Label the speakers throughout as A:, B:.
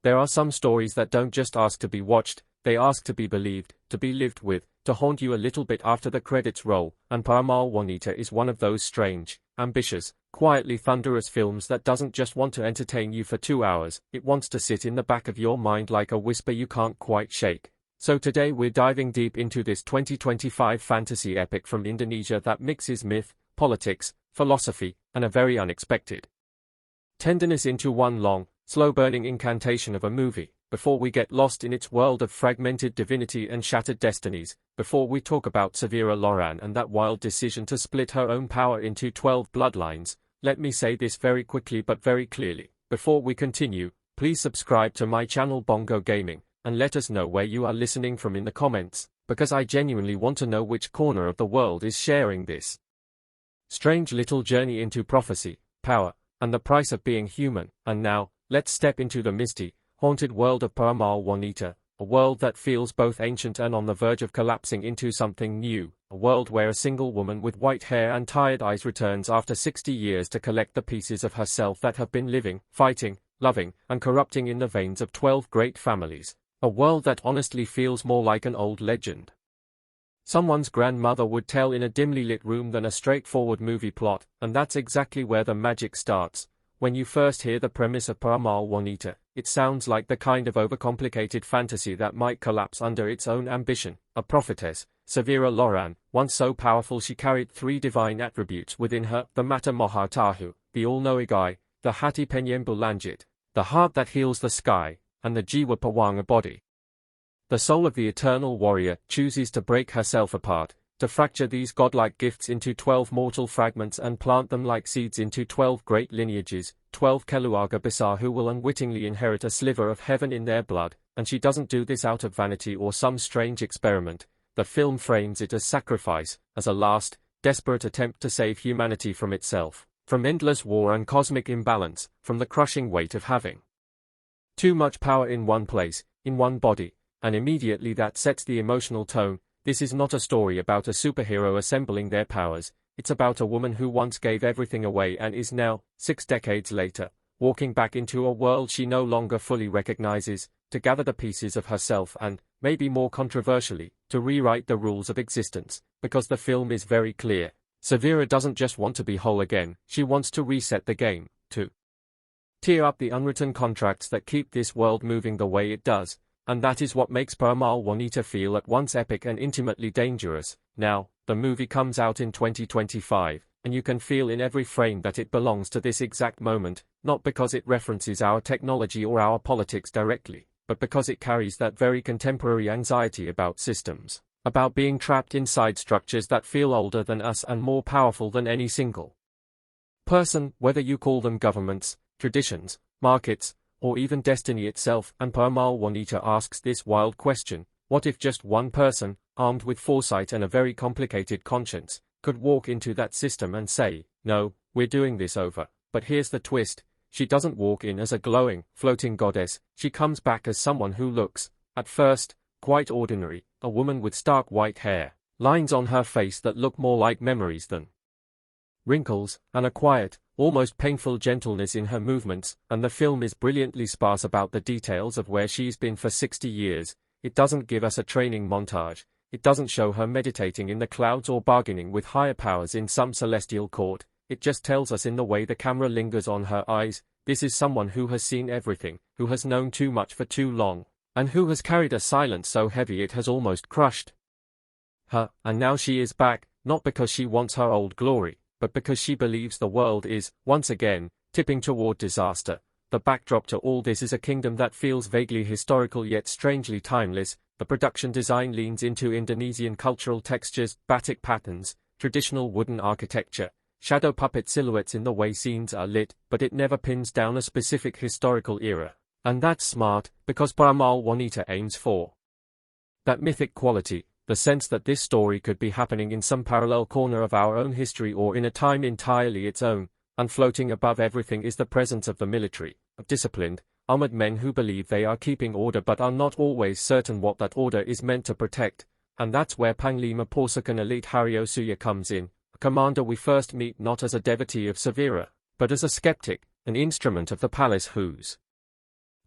A: There are some stories that don't just ask to be watched, they ask to be believed, to be lived with, to haunt you a little bit after the credits roll, and Peramal Wanita is one of those strange, ambitious, quietly thunderous films that doesn't just want to entertain you for 2 hours, it wants to sit in the back of your mind like a whisper you can't quite shake. So today we're diving deep into this 2025 fantasy epic from Indonesia that mixes myth, politics, philosophy, and a very unexpected tenderness into one long, slow-burning incantation of a movie. Before we get lost in its world of fragmented divinity and shattered destinies, before we talk about Severa Loran and that wild decision to split her own power into 12 bloodlines, let me say this very quickly but very clearly. Before we continue, please subscribe to my channel Bongo Gaming, and let us know where you are listening from in the comments, because I genuinely want to know which corner of the world is sharing this strange little journey into prophecy, power, and the price of being human. And now, let's step into the misty, haunted world of Peramal Wanita, a world that feels both ancient and on the verge of collapsing into something new, a world where a single woman with white hair and tired eyes returns after 60 years to collect the pieces of herself that have been living, fighting, loving, and corrupting in the veins of 12 great families, a world that honestly feels more like an old legend someone's grandmother would tell in a dimly lit room than a straightforward movie plot, and that's exactly where the magic starts. When you first hear the premise of Peramal Wanita, it sounds like the kind of overcomplicated fantasy that might collapse under its own ambition. A prophetess, Severa Loran, once so powerful she carried 3 divine attributes within her: the Mata Maha Tahu, the all-knowing eye, the Hati Penyembuh Langit, the heart that heals the sky, and the Jiwa Pawanga body. The soul of the eternal warrior chooses to break herself apart, to fracture these godlike gifts into 12 mortal fragments and plant them like seeds into 12 great lineages, 12 Keluarga Besar who will unwittingly inherit a sliver of heaven in their blood, and she doesn't do this out of vanity or some strange experiment. The film frames it as sacrifice, as a last, desperate attempt to save humanity from itself, from endless war and cosmic imbalance, from the crushing weight of having too much power in one place, in one body, and immediately that sets the emotional tone. This is not a story about a superhero assembling their powers, it's about a woman who once gave everything away and is now, 6 decades later, walking back into a world she no longer fully recognizes, to gather the pieces of herself and, maybe more controversially, to rewrite the rules of existence, because the film is very clear. Severa doesn't just want to be whole again, she wants to reset the game, to tear up the unwritten contracts that keep this world moving the way it does. And that is what makes Peramal Wanita feel at once epic and intimately dangerous. Now, the movie comes out in 2025, and you can feel in every frame that it belongs to this exact moment, not because it references our technology or our politics directly, but because it carries that very contemporary anxiety about systems, about being trapped inside structures that feel older than us and more powerful than any single person, whether you call them governments, traditions, markets, or even destiny itself. And Peramal Wanita asks this wild question: what if just one person, armed with foresight and a very complicated conscience, could walk into that system and say, no, we're doing this over? But here's the twist: she doesn't walk in as a glowing, floating goddess, she comes back as someone who looks, at first, quite ordinary, a woman with stark white hair, lines on her face that look more like memories than wrinkles, and a quiet, almost painful gentleness in her movements. And the film is brilliantly sparse about the details of where she's been for 60 years. It doesn't give us a training montage, it doesn't show her meditating in the clouds or bargaining with higher powers in some celestial court, it just tells us in the way the camera lingers on her eyes. This is someone who has seen everything, who has known too much for too long, and who has carried a silence so heavy it has almost crushed her. And now she is back, not because she wants her old glory, but because she believes the world is, once again, tipping toward disaster. The backdrop to all this is a kingdom that feels vaguely historical yet strangely timeless. The production design leans into Indonesian cultural textures, batik patterns, traditional wooden architecture, shadow puppet silhouettes in the way scenes are lit, but it never pins down a specific historical era. And that's smart, because Peramal Wanita aims for that mythic quality, the sense that this story could be happening in some parallel corner of our own history or in a time entirely its own. And floating above everything is the presence of the military, of disciplined, armored men who believe they are keeping order but are not always certain what that order is meant to protect. And that's where Panglima Pasukan Elite Hario Suya comes in, a commander we first meet not as a devotee of Severa, but as a skeptic, an instrument of the palace whose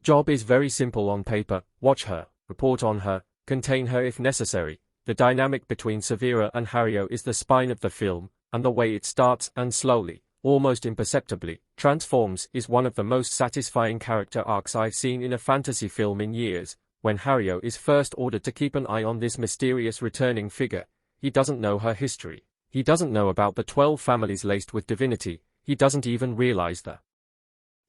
A: Job is very simple on paper: watch her, report on her, contain her if necessary. The dynamic between Severa and Hario is the spine of the film, and the way it starts and slowly, almost imperceptibly, transforms is one of the most satisfying character arcs I've seen in a fantasy film in years. When Hario is first ordered to keep an eye on this mysterious returning figure, he doesn't know her history. He doesn't know about the 12 families laced with divinity. He doesn't even realize the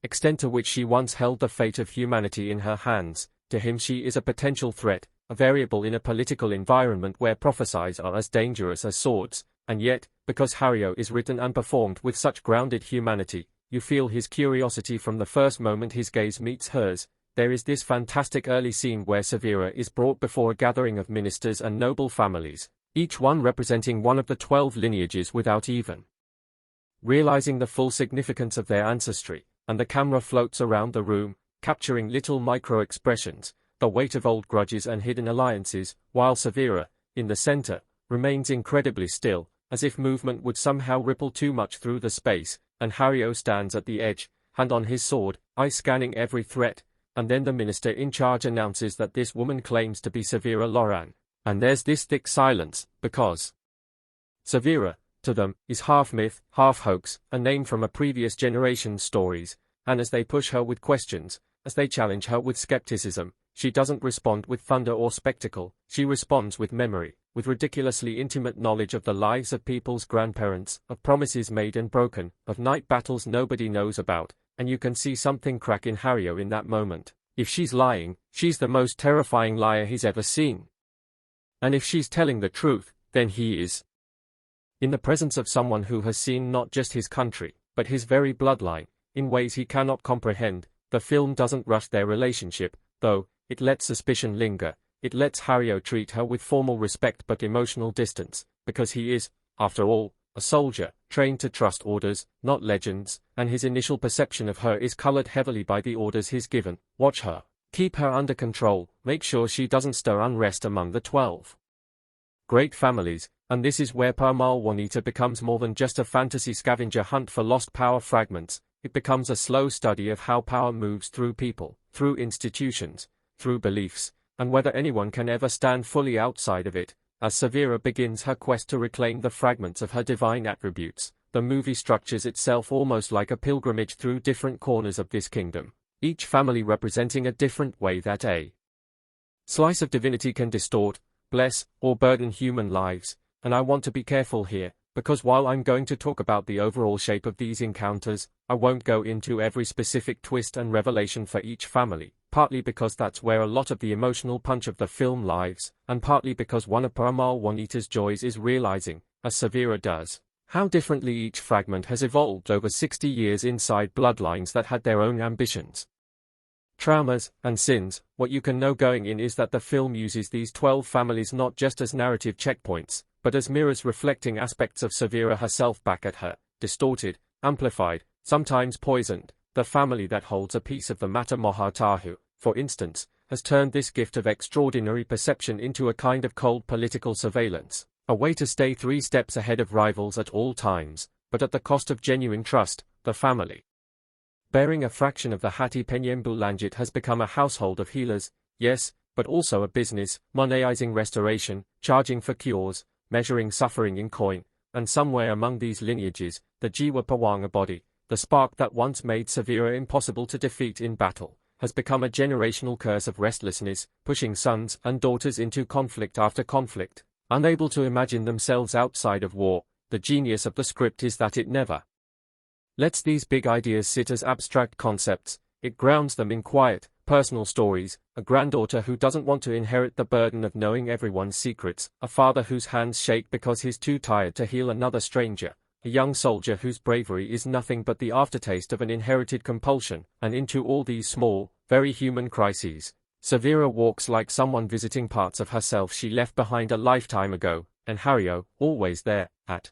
A: extent to which she once held the fate of humanity in her hands. To him she is a potential threat, a variable in a political environment where prophecies are as dangerous as swords, and yet, because Hario is written and performed with such grounded humanity, you feel his curiosity from the first moment his gaze meets hers. There is this fantastic early scene where Severa is brought before a gathering of ministers and noble families, each one representing one of the 12 lineages without even realizing the full significance of their ancestry, and the camera floats around the room, capturing little micro-expressions, the weight of old grudges and hidden alliances, while Severa, in the center, remains incredibly still, as if movement would somehow ripple too much through the space, and Hario stands at the edge, hand on his sword, eyes scanning every threat, and then the minister in charge announces that this woman claims to be Severa Loran, and there's this thick silence, because Severa, to them, is half myth, half hoax, a name from a previous generation's stories, and as they push her with questions, as they challenge her with skepticism, she doesn't respond with thunder or spectacle. She responds with memory, with ridiculously intimate knowledge of the lives of people's grandparents, of promises made and broken, of night battles nobody knows about, and you can see something crack in Hario in that moment. If she's lying, she's the most terrifying liar he's ever seen. And if she's telling the truth, then he is in the presence of someone who has seen not just his country, but his very bloodline, in ways he cannot comprehend. The film doesn't rush their relationship, though. It lets suspicion linger. It lets Hario treat her with formal respect but emotional distance, because he is, after all, a soldier, trained to trust orders, not legends, and his initial perception of her is colored heavily by the orders he's given. Watch her. Keep her under control. Make sure she doesn't stir unrest among the 12 great families. And this is where Peramal Wanita becomes more than just a fantasy scavenger hunt for lost power fragments. It becomes a slow study of how power moves through people, through institutions, through beliefs, and whether anyone can ever stand fully outside of it. As Severa begins her quest to reclaim the fragments of her divine attributes, the movie structures itself almost like a pilgrimage through different corners of this kingdom, each family representing a different way that a slice of divinity can distort, bless, or burden human lives. And I want to be careful here, because while I'm going to talk about the overall shape of these encounters, I won't go into every specific twist and revelation for each family, partly because that's where a lot of the emotional punch of the film lies, and partly because one of Peramal Wanita's joys is realizing, as Severa does, how differently each fragment has evolved over 60 years inside bloodlines that had their own ambitions, traumas, and sins. What you can know going in is that the film uses these 12 families not just as narrative checkpoints, but as mirrors reflecting aspects of Severa herself back at her, distorted, amplified, sometimes poisoned. The family that holds a piece of the Mata Mohatahu, for instance, has turned this gift of extraordinary perception into a kind of cold political surveillance, a way to stay 3 steps ahead of rivals at all times, but at the cost of genuine trust. The family, bearing a fraction of the Hati Penyembu Lanjut, has become a household of healers, yes, but also a business, moneizing restoration, charging for cures, measuring suffering in coin, and somewhere among these lineages, the Jiwa Pawanga body, the spark that once made Severa impossible to defeat in battle, has become a generational curse of restlessness, pushing sons and daughters into conflict after conflict, unable to imagine themselves outside of war. The genius of the script is that it never lets these big ideas sit as abstract concepts. It grounds them in quiet, personal stories: a granddaughter who doesn't want to inherit the burden of knowing everyone's secrets, a father whose hands shake because he's too tired to heal another stranger, a young soldier whose bravery is nothing but the aftertaste of an inherited compulsion. And into all these small, very human crises, Severa walks like someone visiting parts of herself she left behind a lifetime ago, and Hario, always there, at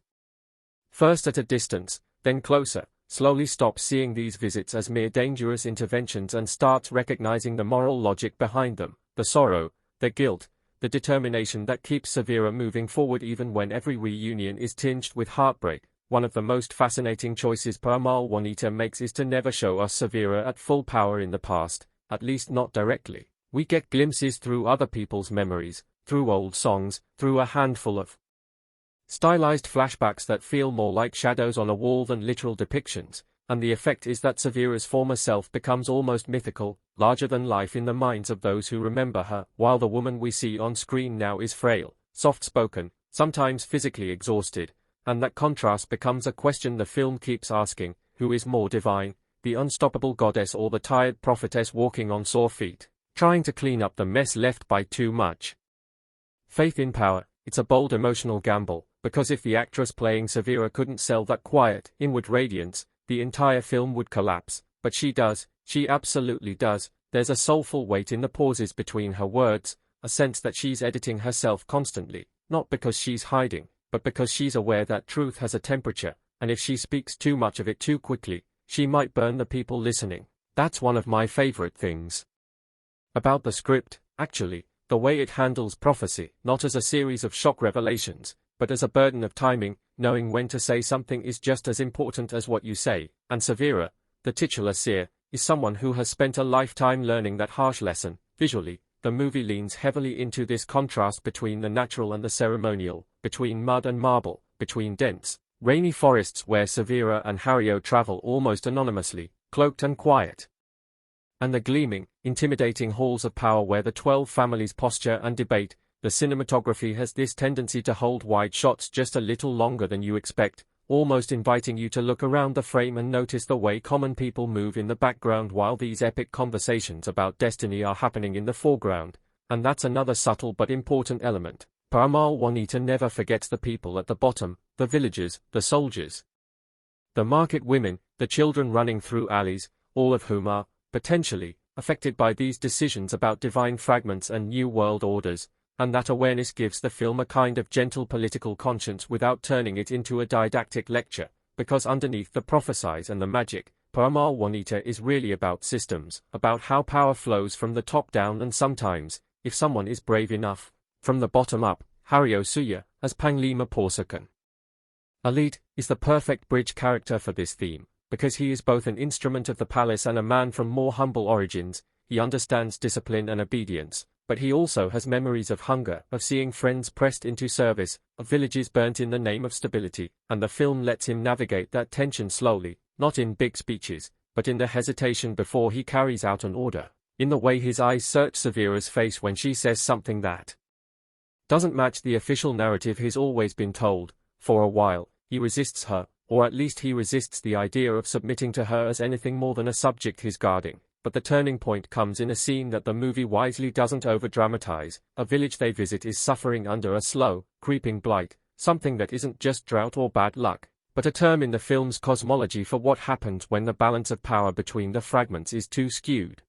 A: first at a distance, then closer, slowly stops seeing these visits as mere dangerous interventions and starts recognizing the moral logic behind them, the sorrow, the guilt, the determination that keeps Severa moving forward even when every reunion is tinged with heartbreak. One of the most fascinating choices Peramal Wanita makes is to never show us Severa at full power in the past. at least not directly. We get glimpses through other people's memories, through old songs, through a handful of stylized flashbacks that feel more like shadows on a wall than literal depictions, and the effect is that Severa's former self becomes almost mythical, larger than life in the minds of those who remember her, while the woman we see on screen now is frail, soft-spoken, sometimes physically exhausted, and that contrast becomes a question the film keeps asking: who is more divine, the unstoppable goddess or the tired prophetess walking on sore feet, trying to clean up the mess left by too much faith in power? It's a bold emotional gamble, because if the actress playing Severa couldn't sell that quiet, inward radiance, the entire film would collapse, but she does, she absolutely does. There's a soulful weight in the pauses between her words, a sense that she's editing herself constantly, not because she's hiding, but because she's aware that truth has a temperature, and if she speaks too much of it too quickly, she might burn the people listening. That's one of my favorite things about the script, actually, the way it handles prophecy, not as a series of shock revelations, but as a burden of timing. Knowing when to say something is just as important as what you say, and Severa, the titular seer, is someone who has spent a lifetime learning that harsh lesson. Visually, the movie leans heavily into this contrast between the natural and the ceremonial, between mud and marble, between dense, rainy forests where Severa and Hario travel almost anonymously, cloaked and quiet, and the gleaming, intimidating halls of power where the 12 families posture and debate. The cinematography has this tendency to hold wide shots just a little longer than you expect, almost inviting you to look around the frame and notice the way common people move in the background while these epic conversations about destiny are happening in the foreground. And that's another subtle but important element. Peramal Wanita never forgets the people at the bottom, the villagers, the soldiers, the market women, the children running through alleys, all of whom are, potentially, affected by these decisions about divine fragments and new world orders. And that awareness gives the film a kind of gentle political conscience without turning it into a didactic lecture, because underneath the prophesies and the magic, Peramal Wanita is really about systems, about how power flows from the top down and sometimes, if someone is brave enough, from the bottom up. Hario Suya, as Panglima Porsakan Elite, is the perfect bridge character for this theme, because he is both an instrument of the palace and a man from more humble origins. He understands discipline and obedience, but he also has memories of hunger, of seeing friends pressed into service, of villages burnt in the name of stability, and the film lets him navigate that tension slowly, not in big speeches, but in the hesitation before he carries out an order, in the way his eyes search Severa's face when she says something that doesn't match the official narrative he's always been told. For a while, he resists her, or at least he resists the idea of submitting to her as anything more than a subject he's guarding. But the turning point comes in a scene that the movie wisely doesn't over-dramatize. A village they visit is suffering under a slow, creeping blight, something that isn't just drought or bad luck, but a term in the film's cosmology for what happens when the balance of power between the fragments is too skewed.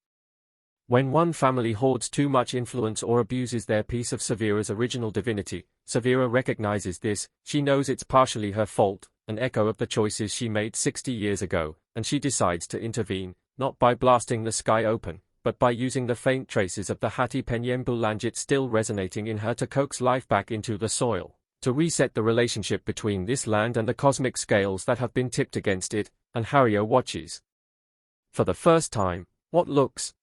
A: When one family hoards too much influence or abuses their piece of Severa's original divinity. Severa recognizes this. She knows it's partially her fault, an echo of the choices she made 60 years ago, and she decides to intervene. Not by blasting the sky open, but by using the faint traces of the Hati Penyembu Lanjut still resonating in her to coax life back into the soil, to reset the relationship between this land and the cosmic scales that have been tipped against it. And Hario watches, for the first time, what looks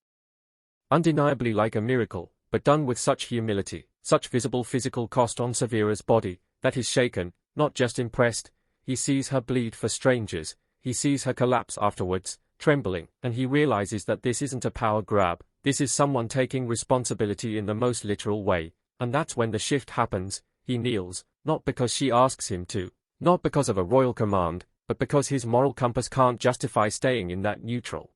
A: undeniably like a miracle, but done with such humility, such visible physical cost on Severa's body, that he's shaken, not just impressed. He sees her bleed for strangers, he sees her collapse afterwards, trembling, and he realizes that this isn't a power grab, this is someone taking responsibility in the most literal way. And that's when the shift happens. He kneels, not because she asks him to, not because of a royal command, but because his moral compass can't justify staying in that neutral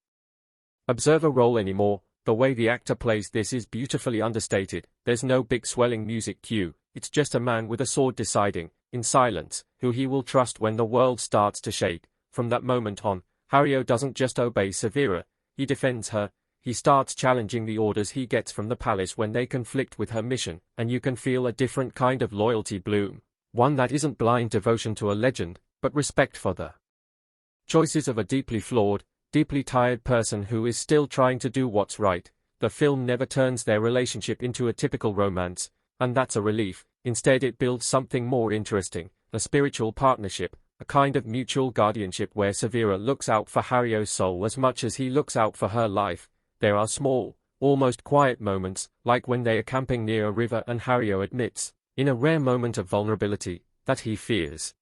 A: observer role anymore. The way the actor plays this is beautifully understated. There's no big swelling music cue, it's just a man with a sword deciding, in silence, who he will trust when the world starts to shake. From that moment on, Hario doesn't just obey Severa, he defends her. He starts challenging the orders he gets from the palace when they conflict with her mission, and you can feel a different kind of loyalty bloom. One that isn't blind devotion to a legend, but respect for the choices of a deeply flawed, deeply tired person who is still trying to do what's right. The film never turns their relationship into a typical romance, and that's a relief. Instead it builds something more interesting, a spiritual partnership, a kind of mutual guardianship where Severa looks out for Hario's soul as much as he looks out for her life. There are small, almost quiet moments, like when they are camping near a river and Hario admits, in a rare moment of vulnerability, that he fears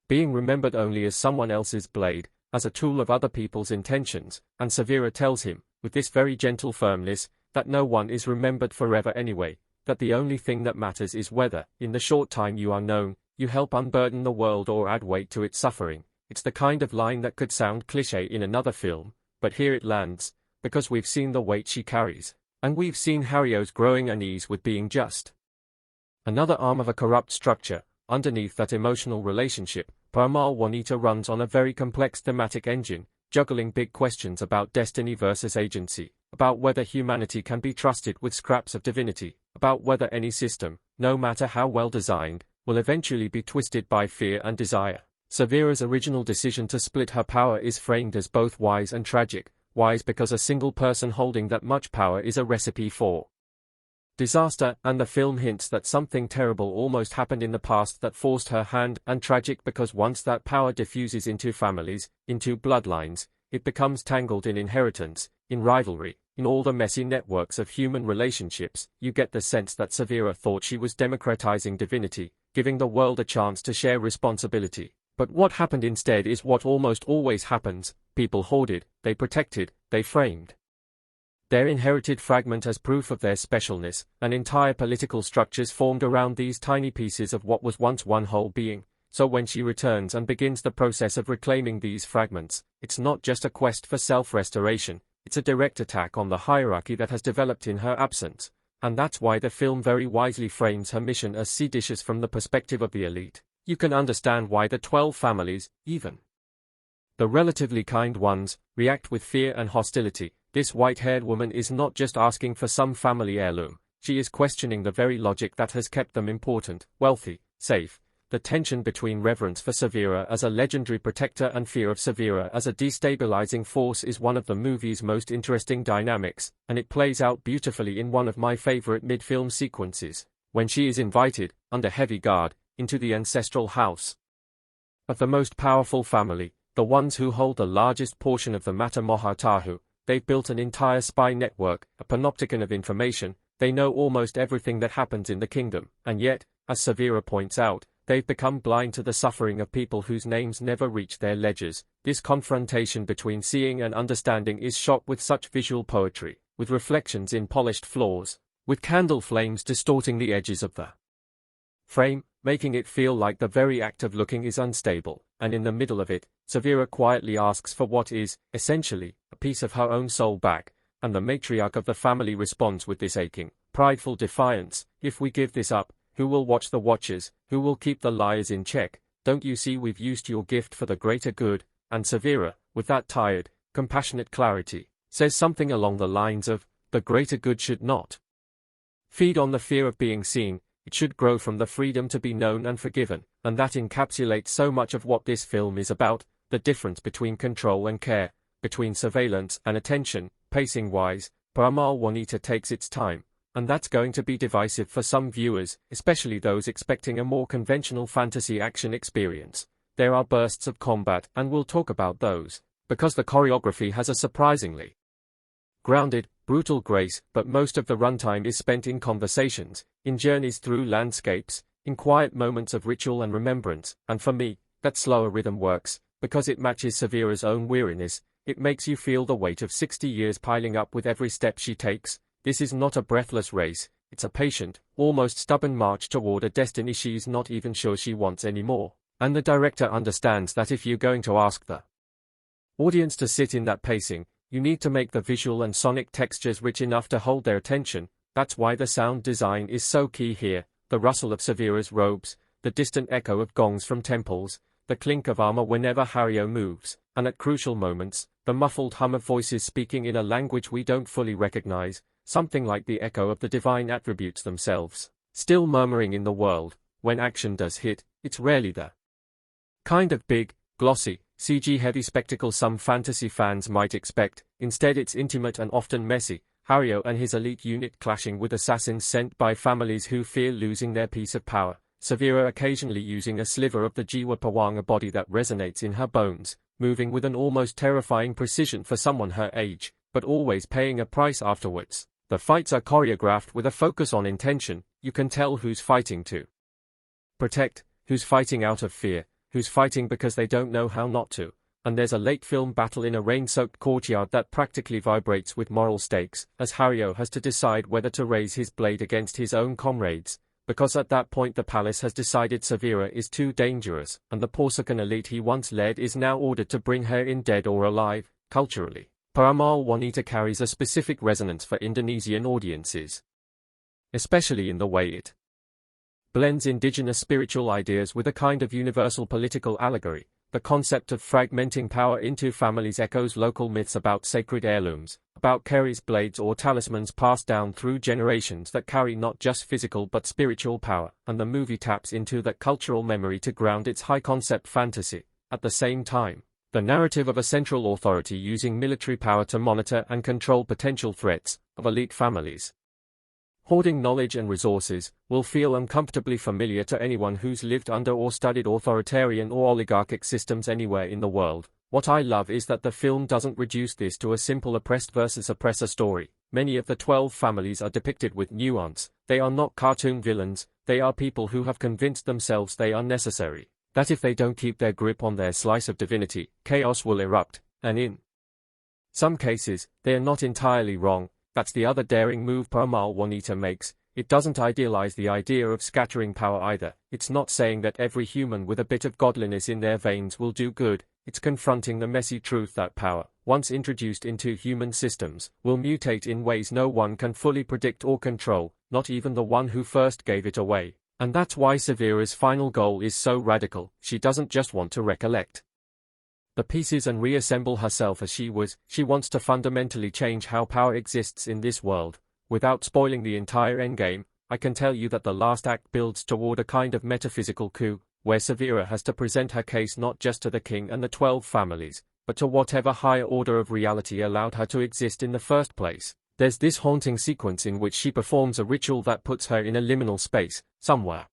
A: being remembered only as someone else's blade, as a tool of other people's intentions, and Severa tells him, with this very gentle firmness, that no one is remembered forever anyway, that the only thing that matters is whether, in the short time you are known, you help unburden the world or add weight to its suffering. It's the kind of line that could sound cliché in another film, but here it lands, because we've seen the weight she carries, and we've seen Hario's growing unease with being just another arm of a corrupt structure. Underneath that emotional relationship, Peramal Wanita runs on a very complex thematic engine, juggling big questions about destiny versus agency, about whether humanity can be trusted with scraps of divinity, about whether any system, no matter how well designed, will eventually be twisted by fear and desire. Severa's original decision to split her power is framed as both wise and tragic. Wise because a single person holding that much power is a recipe for disaster, and the film hints that something terrible almost happened in the past that forced her hand, and tragic because once that power diffuses into families, into bloodlines, it becomes tangled in inheritance, in rivalry, in all the messy networks of human relationships. You get the sense that Severa thought she was democratizing divinity, giving the world a chance to share responsibility. But what happened instead is what almost always happens: people hoarded, they protected, they framed their inherited fragment as proof of their specialness, and entire political structures formed around these tiny pieces of what was once one whole being. So when she returns and begins the process of reclaiming these fragments, it's not just a quest for self-restoration, it's a direct attack on the hierarchy that has developed in her absence. And that's why the film very wisely frames her mission as sea dishes from the perspective of the elite. You can understand why the 12 families, even the relatively kind ones, react with fear and hostility. This white-haired woman is not just asking for some family heirloom, she is questioning the very logic that has kept them important, wealthy, safe. The tension between reverence for Severa as a legendary protector and fear of Severa as a destabilizing force is one of the movie's most interesting dynamics, and it plays out beautifully in one of my favorite mid-film sequences, when she is invited, under heavy guard, into the ancestral house of the most powerful family, the ones who hold the largest portion of the Mata Mohatahu. They've built an entire spy network, a panopticon of information. They know almost everything that happens in the kingdom, and yet, as Severa points out, they've become blind to the suffering of people whose names never reach their ledgers. This confrontation between seeing and understanding is shot with such visual poetry, with reflections in polished floors, with candle flames distorting the edges of the frame, making it feel like the very act of looking is unstable, and in the middle of it, Severa quietly asks for what is, essentially, a piece of her own soul back, and the matriarch of the family responds with this aching, prideful defiance: if we give this up, who will watch the watchers, who will keep the liars in check? Don't you see we've used your gift for the greater good? And Severa, with that tired, compassionate clarity, says something along the lines of, the greater good should not feed on the fear of being seen, it should grow from the freedom to be known and forgiven, and that encapsulates so much of what this film is about, the difference between control and care, between surveillance and attention. Pacing-wise, Peramal Wanita takes its time, and that's going to be divisive for some viewers, especially those expecting a more conventional fantasy action experience. There are bursts of combat, and we'll talk about those, because the choreography has a surprisingly grounded, brutal grace, but most of the runtime is spent in conversations, in journeys through landscapes, in quiet moments of ritual and remembrance, and for me, that slower rhythm works, because it matches Severa's own weariness. It makes you feel the weight of 60 years piling up with every step she takes. This is not a breathless race, it's a patient, almost stubborn march toward a destiny she's not even sure she wants anymore. And the director understands that if you're going to ask the audience to sit in that pacing, you need to make the visual and sonic textures rich enough to hold their attention. That's why the sound design is so key here. The rustle of Severa's robes, the distant echo of gongs from temples, the clink of armor whenever Hario moves, and at crucial moments, the muffled hum of voices speaking in a language we don't fully recognize, something like the echo of the divine attributes themselves, still murmuring in the world. When action does hit, it's rarely the kind of big, glossy, CG-heavy spectacle some fantasy fans might expect. Instead it's intimate and often messy, Hario and his elite unit clashing with assassins sent by families who fear losing their piece of power, Severa occasionally using a sliver of the Jiwa Pawang, body that resonates in her bones, moving with an almost terrifying precision for someone her age, but always paying a price afterwards. The fights are choreographed with a focus on intention. You can tell who's fighting to protect, who's fighting out of fear, who's fighting because they don't know how not to. And there's a late film battle in a rain-soaked courtyard that practically vibrates with moral stakes, as Hario has to decide whether to raise his blade against his own comrades, because at that point the palace has decided Severa is too dangerous, and the Porsacan elite he once led is now ordered to bring her in dead or alive. Culturally, Peramal Wanita carries a specific resonance for Indonesian audiences, especially in the way it blends indigenous spiritual ideas with a kind of universal political allegory. The concept of fragmenting power into families echoes local myths about sacred heirlooms, about Keri's blades or talismans passed down through generations that carry not just physical but spiritual power, and the movie taps into that cultural memory to ground its high-concept fantasy. At the same time, the narrative of a central authority using military power to monitor and control potential threats, of elite families hoarding knowledge and resources, will feel uncomfortably familiar to anyone who's lived under or studied authoritarian or oligarchic systems anywhere in the world. What I love is that the film doesn't reduce this to a simple oppressed versus oppressor story. Many of the 12 families are depicted with nuance. They are not cartoon villains, they are people who have convinced themselves they are necessary, that if they don't keep their grip on their slice of divinity, chaos will erupt, and in some cases, they are not entirely wrong. That's the other daring move Peramal Wanita makes. It doesn't idealize the idea of scattering power either. It's not saying that every human with a bit of godliness in their veins will do good. It's confronting the messy truth that power, once introduced into human systems, will mutate in ways no one can fully predict or control, not even the one who first gave it away. And that's why Severa's final goal is so radical. She doesn't just want to recollect the pieces and reassemble herself as she was. She wants to fundamentally change how power exists in this world. Without spoiling the entire endgame, I can tell you that the last act builds toward a kind of metaphysical coup, where Severa has to present her case not just to the king and the 12 families, but to whatever higher order of reality allowed her to exist in the first place. There's this haunting sequence in which she performs a ritual that puts her in a liminal space, somewhere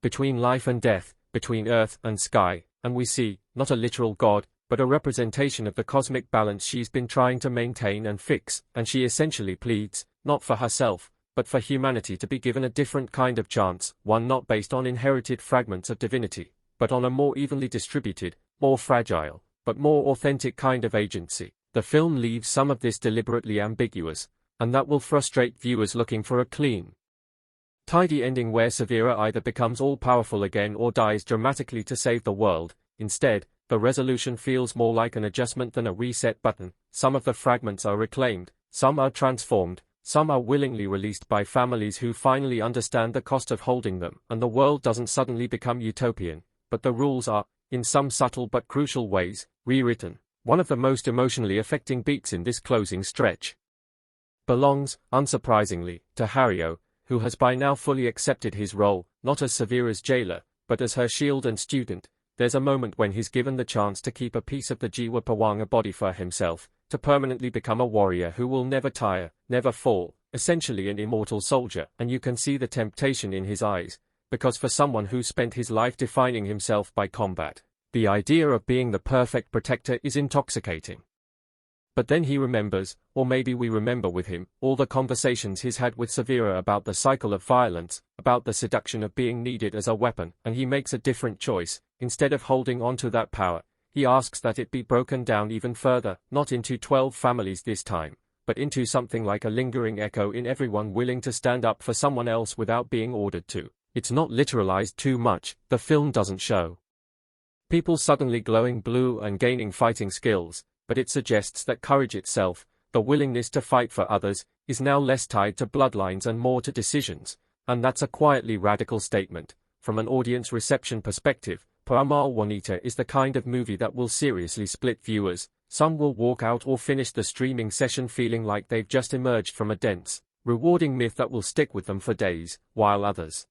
A: between life and death, between earth and sky, and we see, not a literal god, but a representation of the cosmic balance she's been trying to maintain and fix, and she essentially pleads, not for herself, but for humanity to be given a different kind of chance, one not based on inherited fragments of divinity, but on a more evenly distributed, more fragile, but more authentic kind of agency. The film leaves some of this deliberately ambiguous, and that will frustrate viewers looking for a clean, tidy ending where Severa either becomes all-powerful again or dies dramatically to save the world. Instead, the resolution feels more like an adjustment than a reset button. Some of the fragments are reclaimed, some are transformed, some are willingly released by families who finally understand the cost of holding them, and the world doesn't suddenly become utopian, but the rules are, in some subtle but crucial ways, rewritten. One of the most emotionally affecting beats in this closing stretch belongs, unsurprisingly, to Hario, who has by now fully accepted his role, not as Severa's jailer, but as her shield and student. There's a moment when he's given the chance to keep a piece of the Jiwa Pawanga body for himself, to permanently become a warrior who will never tire, never fall, essentially an immortal soldier, and you can see the temptation in his eyes, because for someone who spent his life defining himself by combat, the idea of being the perfect protector is intoxicating. But then he remembers, or maybe we remember with him, all the conversations he's had with Severa about the cycle of violence, about the seduction of being needed as a weapon, and he makes a different choice. Instead of holding on to that power, he asks that it be broken down even further, not into 12 families this time, but into something like a lingering echo in everyone willing to stand up for someone else without being ordered to. It's not literalized too much. The film doesn't show people suddenly glowing blue and gaining fighting skills, but it suggests that courage itself, the willingness to fight for others, is now less tied to bloodlines and more to decisions, and that's a quietly radical statement. From an audience reception perspective, Peramal Wanita is the kind of movie that will seriously split viewers. Some will walk out or finish the streaming session feeling like they've just emerged from a dense, rewarding myth that will stick with them for days, while others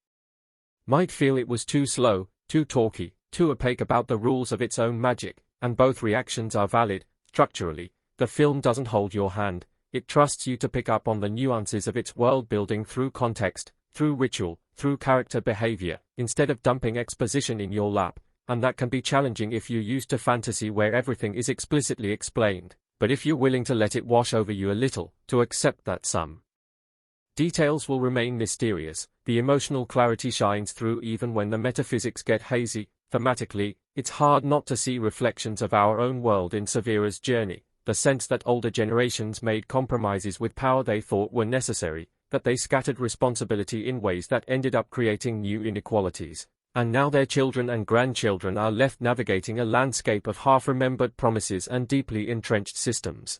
A: might feel it was too slow, too talky, too opaque about the rules of its own magic, and both reactions are valid. Structurally, the film doesn't hold your hand. It trusts you to pick up on the nuances of its world-building through context, through ritual, through character behavior, instead of dumping exposition in your lap, and that can be challenging if you're used to fantasy where everything is explicitly explained. But if you're willing to let it wash over you a little, to accept that some details will remain mysterious, the emotional clarity shines through even when the metaphysics get hazy. Thematically, it's hard not to see reflections of our own world in Severa's journey, the sense that older generations made compromises with power they thought were necessary, that they scattered responsibility in ways that ended up creating new inequalities, and now their children and grandchildren are left navigating a landscape of half-remembered promises and deeply entrenched systems.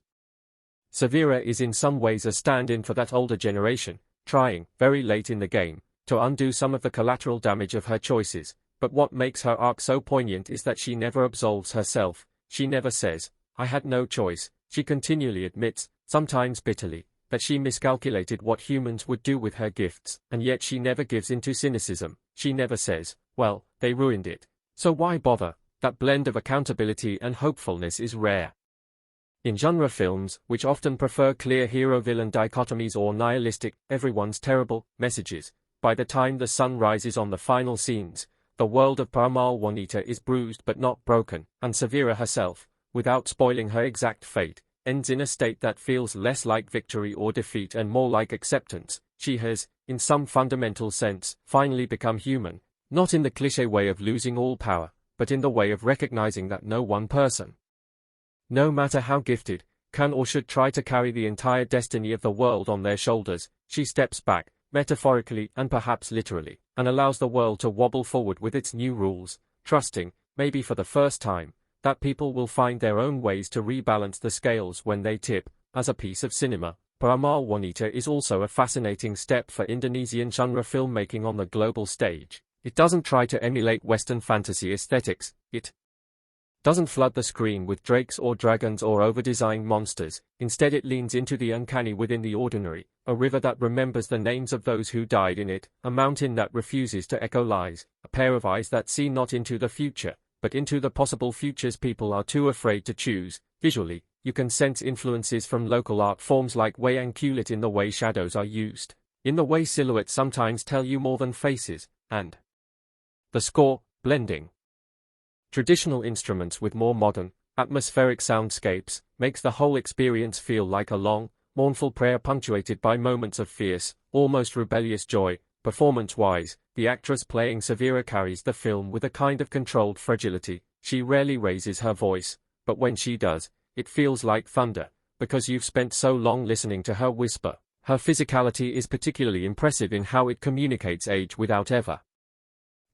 A: Severa is in some ways a stand-in for that older generation, trying, very late in the game, to undo some of the collateral damage of her choices, but what makes her arc so poignant is that she never absolves herself, she never says, "I had no choice." She continually admits, sometimes bitterly, that she miscalculated what humans would do with her gifts, and yet she never gives into cynicism. She never says, "Well, they ruined it, so why bother?" That blend of accountability and hopefulness is rare. In genre films, which often prefer clear hero-villain dichotomies or nihilistic, everyone's terrible messages, by the time the sun rises on the final scenes, the world of Peramal Wanita is bruised but not broken, and Severa herself, without spoiling her exact fate, ends in a state that feels less like victory or defeat and more like acceptance. She has, in some fundamental sense, finally become human, not in the cliché way of losing all power, but in the way of recognizing that no one person, no matter how gifted, can or should try to carry the entire destiny of the world on their shoulders. She steps back, metaphorically and perhaps literally, and allows the world to wobble forward with its new rules, trusting, maybe for the first time, that people will find their own ways to rebalance the scales when they tip. As a piece of cinema, Peramal Wanita is also a fascinating step for Indonesian genre filmmaking on the global stage. It doesn't try to emulate Western fantasy aesthetics, it doesn't flood the screen with drakes or dragons or over-designed monsters. Instead it leans into the uncanny within the ordinary, a river that remembers the names of those who died in it, a mountain that refuses to echo lies, a pair of eyes that see not into the future, but into the possible futures people are too afraid to choose. Visually, you can sense influences from local art forms like wayang kulit in the way shadows are used, in the way silhouettes sometimes tell you more than faces, and the score, blending traditional instruments with more modern, atmospheric soundscapes, makes the whole experience feel like a long, mournful prayer punctuated by moments of fierce, almost rebellious joy. Performance-wise, the actress playing Severa carries the film with a kind of controlled fragility. She rarely raises her voice, but when she does, it feels like thunder, because you've spent so long listening to her whisper. Her physicality is particularly impressive in how it communicates age without ever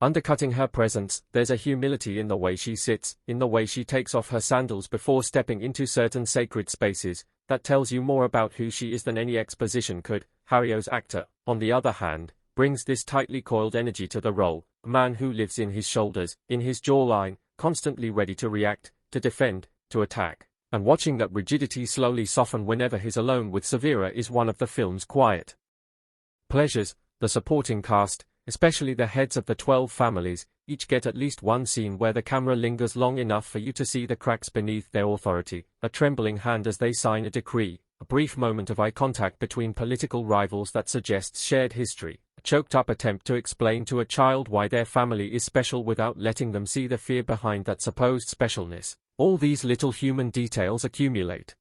A: undercutting her presence. There's a humility in the way she sits, in the way she takes off her sandals before stepping into certain sacred spaces, that tells you more about who she is than any exposition could. Hario's actor, on the other hand, brings this tightly coiled energy to the role, a man who lives in his shoulders, in his jawline, constantly ready to react, to defend, to attack. And watching that rigidity slowly soften whenever he's alone with Severa is one of the film's quiet pleasures. The supporting cast, especially the heads of the 12 families, each get at least one scene where the camera lingers long enough for you to see the cracks beneath their authority, a trembling hand as they sign a decree, a brief moment of eye contact between political rivals that suggests shared history, a choked-up attempt to explain to a child why their family is special without letting them see the fear behind that supposed specialness. All these little human details accumulate,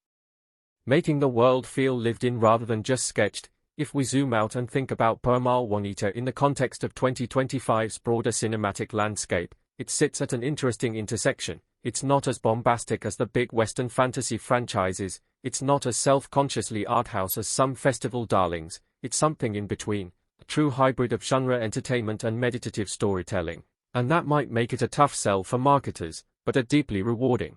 A: making the world feel lived in rather than just sketched. If we zoom out and think about Peramal Wanita in the context of 2025's broader cinematic landscape, it sits at an interesting intersection. It's not as bombastic as the big Western fantasy franchises, it's not as self-consciously arthouse as some festival darlings, it's something in between, a true hybrid of genre entertainment and meditative storytelling. And that might make it a tough sell for marketers, but a deeply rewarding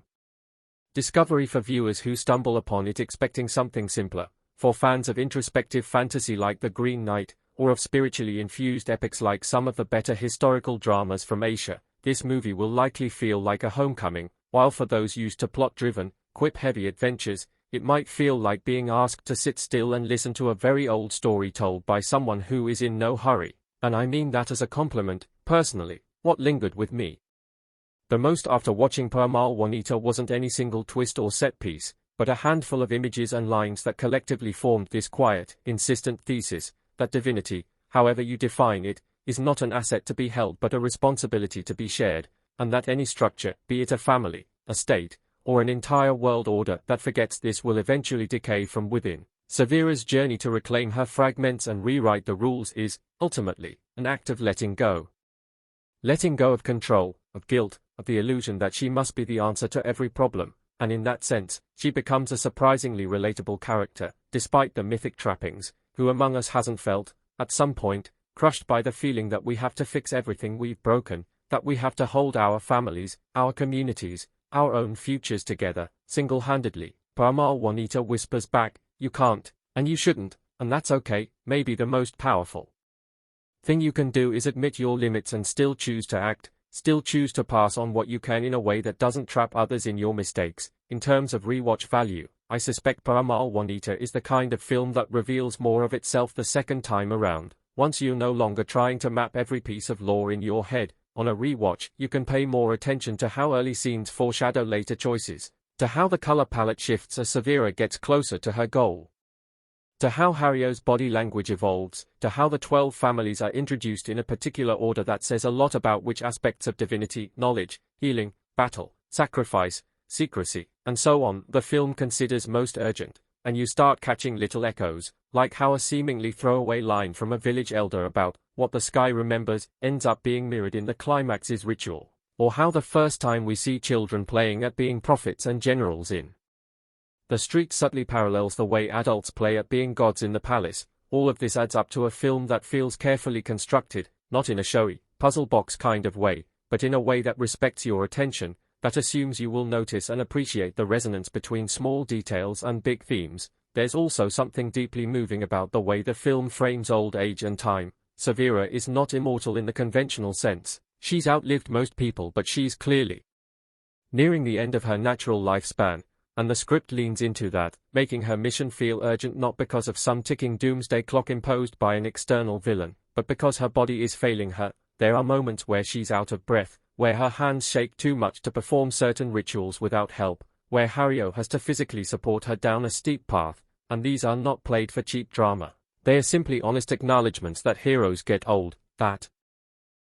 A: discovery for viewers who stumble upon it expecting something simpler. For fans of introspective fantasy like The Green Knight, or of spiritually infused epics like some of the better historical dramas from Asia, this movie will likely feel like a homecoming, while for those used to plot-driven, quip-heavy adventures, it might feel like being asked to sit still and listen to a very old story told by someone who is in no hurry. And I mean that as a compliment. Personally, what lingered with me the most after watching Peramal Wanita wasn't any single twist or set piece, but a handful of images and lines that collectively formed this quiet, insistent thesis, that divinity, however you define it, is not an asset to be held but a responsibility to be shared, and that any structure, be it a family, a state, or an entire world order that forgets this will eventually decay from within. Severa's journey to reclaim her fragments and rewrite the rules is, ultimately, an act of letting go. Letting go of control, of guilt, of the illusion that she must be the answer to every problem, and in that sense, she becomes a surprisingly relatable character, despite the mythic trappings. Who among us hasn't felt, at some point, crushed by the feeling that we have to fix everything we've broken, that we have to hold our families, our communities, our own futures together, single-handedly? Peramal Wanita whispers back, you can't, and you shouldn't, and that's okay. Maybe the most powerful thing you can do is admit your limits and still choose to act, still choose to pass on what you can in a way that doesn't trap others in your mistakes. In terms of rewatch value, I suspect Peramal Wanita is the kind of film that reveals more of itself the second time around. Once you're no longer trying to map every piece of lore in your head, on a rewatch, you can pay more attention to how early scenes foreshadow later choices, to how the color palette shifts as Severa gets closer to her goal, to how Hario's body language evolves, to how the 12 families are introduced in a particular order that says a lot about which aspects of divinity, knowledge, healing, battle, sacrifice, secrecy, and so on, the film considers most urgent, and you start catching little echoes, like how a seemingly throwaway line from a village elder about what the sky remembers ends up being mirrored in the climax's ritual, or how the first time we see children playing at being prophets and generals in the street subtly parallels the way adults play at being gods in the palace. All of this adds up to a film that feels carefully constructed, not in a showy, puzzle box kind of way, but in a way that respects your attention, that assumes you will notice and appreciate the resonance between small details and big themes. There's also something deeply moving about the way the film frames old age and time. Severa is not immortal in the conventional sense. She's outlived most people, but she's clearly nearing the end of her natural lifespan, and the script leans into that, making her mission feel urgent not because of some ticking doomsday clock imposed by an external villain, but because her body is failing her. There are moments where she's out of breath, where her hands shake too much to perform certain rituals without help, where Hario has to physically support her down a steep path, and these are not played for cheap drama. They are simply honest acknowledgements that heroes get old, that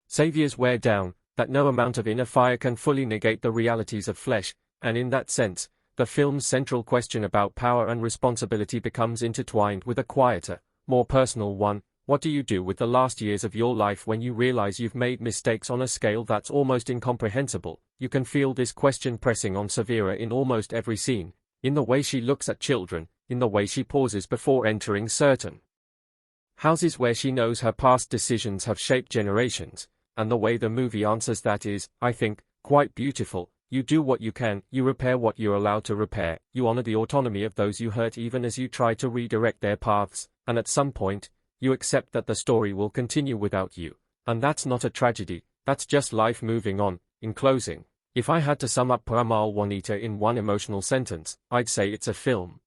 A: saviors wear down, that no amount of inner fire can fully negate the realities of flesh, and in that sense, the film's central question about power and responsibility becomes intertwined with a quieter, more personal one. What do you do with the last years of your life when you realize you've made mistakes on a scale that's almost incomprehensible? You can feel this question pressing on Severa in almost every scene, in the way she looks at children, in the way she pauses before entering certain houses where she knows her past decisions have shaped generations, and the way the movie answers that is, I think, quite beautiful. You do what you can, you repair what you're allowed to repair, you honor the autonomy of those you hurt even as you try to redirect their paths, and at some point, you accept that the story will continue without you. And that's not a tragedy, that's just life moving on. In closing, if I had to sum up Peramal Wanita in one emotional sentence, I'd say it's a film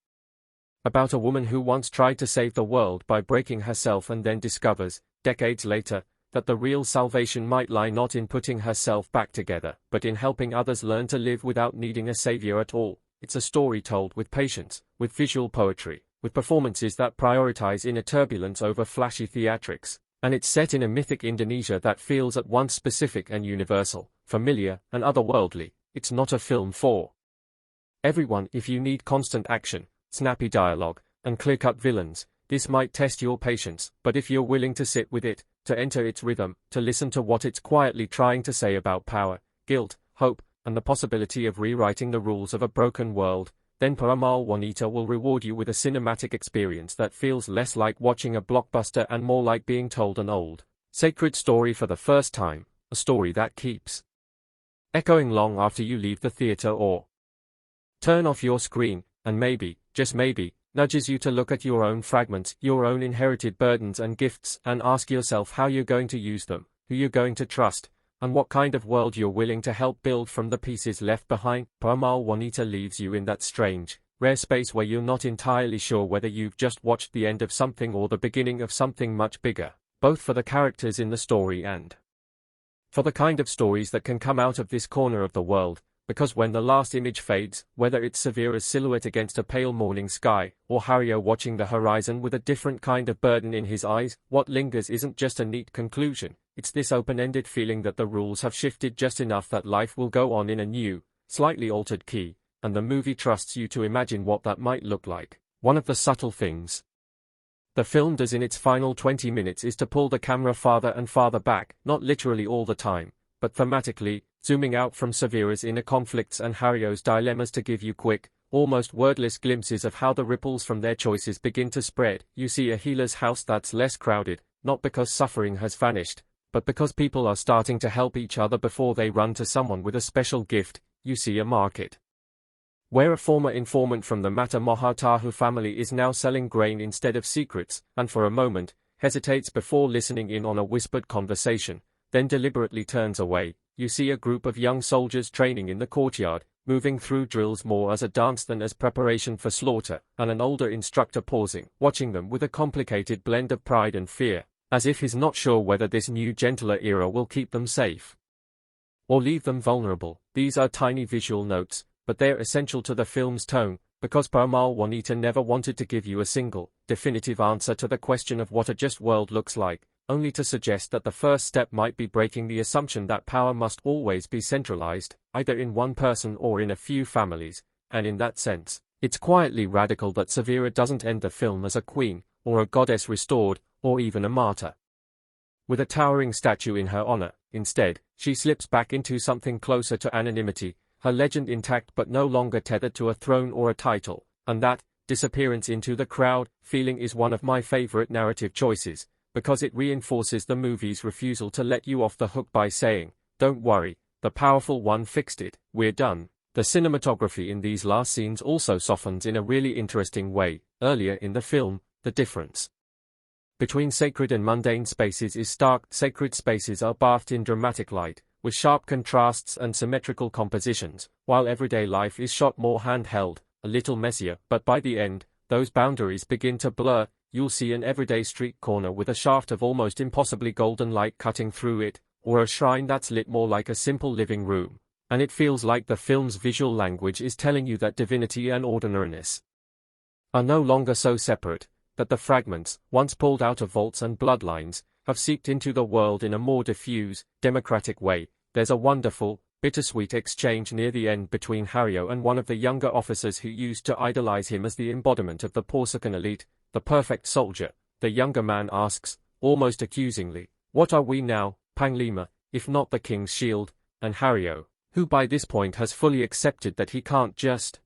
A: about a woman who once tried to save the world by breaking herself and then discovers, decades later, that the real salvation might lie not in putting herself back together, but in helping others learn to live without needing a savior at all. It's a story told with patience, with visual poetry, with performances that prioritize inner turbulence over flashy theatrics, and it's set in a mythic Indonesia that feels at once specific and universal, familiar and otherworldly. It's not a film for everyone. If you need constant action, snappy dialogue, and clear-cut villains, this might test your patience, but if you're willing to sit with it, to enter its rhythm, to listen to what it's quietly trying to say about power, guilt, hope, and the possibility of rewriting the rules of a broken world, then Peramal Wanita will reward you with a cinematic experience that feels less like watching a blockbuster and more like being told an old, sacred story for the first time, a story that keeps echoing long after you leave the theater or turn off your screen, and maybe, just maybe, nudges you to look at your own fragments, your own inherited burdens and gifts, and ask yourself how you're going to use them, who you're going to trust, and what kind of world you're willing to help build from the pieces left behind. Peramal Wanita leaves you in that strange, rare space where you're not entirely sure whether you've just watched the end of something or the beginning of something much bigger, both for the characters in the story and for the kind of stories that can come out of this corner of the world. Because when the last image fades, whether it's Severa's silhouette against a pale morning sky, or Hario watching the horizon with a different kind of burden in his eyes, what lingers isn't just a neat conclusion, it's this open-ended feeling that the rules have shifted just enough that life will go on in a new, slightly altered key, and the movie trusts you to imagine what that might look like. One of the subtle things the film does in its final 20 minutes is to pull the camera farther and farther back, not literally all the time, but thematically, zooming out from Severa's inner conflicts and Hario's dilemmas to give you quick, almost wordless glimpses of how the ripples from their choices begin to spread. You see a healer's house that's less crowded, not because suffering has vanished, but because people are starting to help each other before they run to someone with a special gift. You see a market where a former informant from the Mata Mohatahu family is now selling grain instead of secrets, and for a moment, hesitates before listening in on a whispered conversation, then deliberately turns away. You see a group of young soldiers training in the courtyard, moving through drills more as a dance than as preparation for slaughter, and an older instructor pausing, watching them with a complicated blend of pride and fear, as if he's not sure whether this new gentler era will keep them safe or leave them vulnerable. These are tiny visual notes, but they're essential to the film's tone, because Peramal Wanita never wanted to give you a single, definitive answer to the question of what a just world looks like, only to suggest that the first step might be breaking the assumption that power must always be centralized, either in one person or in a few families, and in that sense, it's quietly radical that Severa doesn't end the film as a queen, or a goddess restored, or even a martyr with a towering statue in her honor. Instead, she slips back into something closer to anonymity, her legend intact but no longer tethered to a throne or a title, and that disappearance into the crowd feeling is one of my favorite narrative choices, because it reinforces the movie's refusal to let you off the hook by saying, "Don't worry, the powerful one fixed it, we're done." The cinematography in these last scenes also softens in a really interesting way. Earlier in the film, the difference between sacred and mundane spaces is stark. Sacred spaces are bathed in dramatic light, with sharp contrasts and symmetrical compositions, while everyday life is shot more handheld, a little messier, but by the end, those boundaries begin to blur. You'll see an everyday street corner with a shaft of almost impossibly golden light cutting through it, or a shrine that's lit more like a simple living room, and it feels like the film's visual language is telling you that divinity and ordinariness are no longer so separate, that the fragments, once pulled out of vaults and bloodlines, have seeped into the world in a more diffuse, democratic way. There's a wonderful, bittersweet exchange near the end between Hario and one of the younger officers who used to idolize him as the embodiment of the Porsacan elite, the perfect soldier. The younger man asks, almost accusingly, "What are we now, Panglima, if not the king's shield?" And Hario, who by this point has fully accepted that he can't just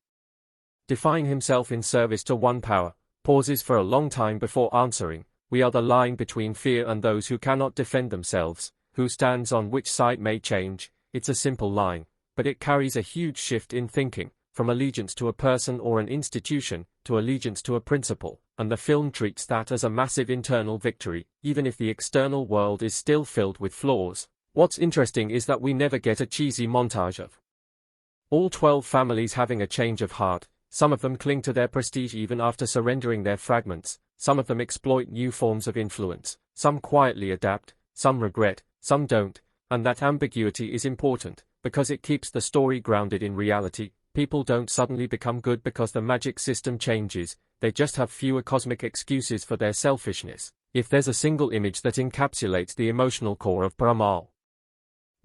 A: define himself in service to one power, pauses for a long time before answering, "We are the line between fear and those who cannot defend themselves. Who stands on which side may change." It's a simple line, but it carries a huge shift in thinking, from allegiance to a person or an institution, to allegiance to a principle, and the film treats that as a massive internal victory, even if the external world is still filled with flaws. What's interesting is that we never get a cheesy montage of all 12 families having a change of heart. Some of them cling to their prestige even after surrendering their fragments, some of them exploit new forms of influence, some quietly adapt, some regret, some don't, and that ambiguity is important, because it keeps the story grounded in reality. People don't suddenly become good because the magic system changes, they just have fewer cosmic excuses for their selfishness. If there's a single image that encapsulates the emotional core of Peramal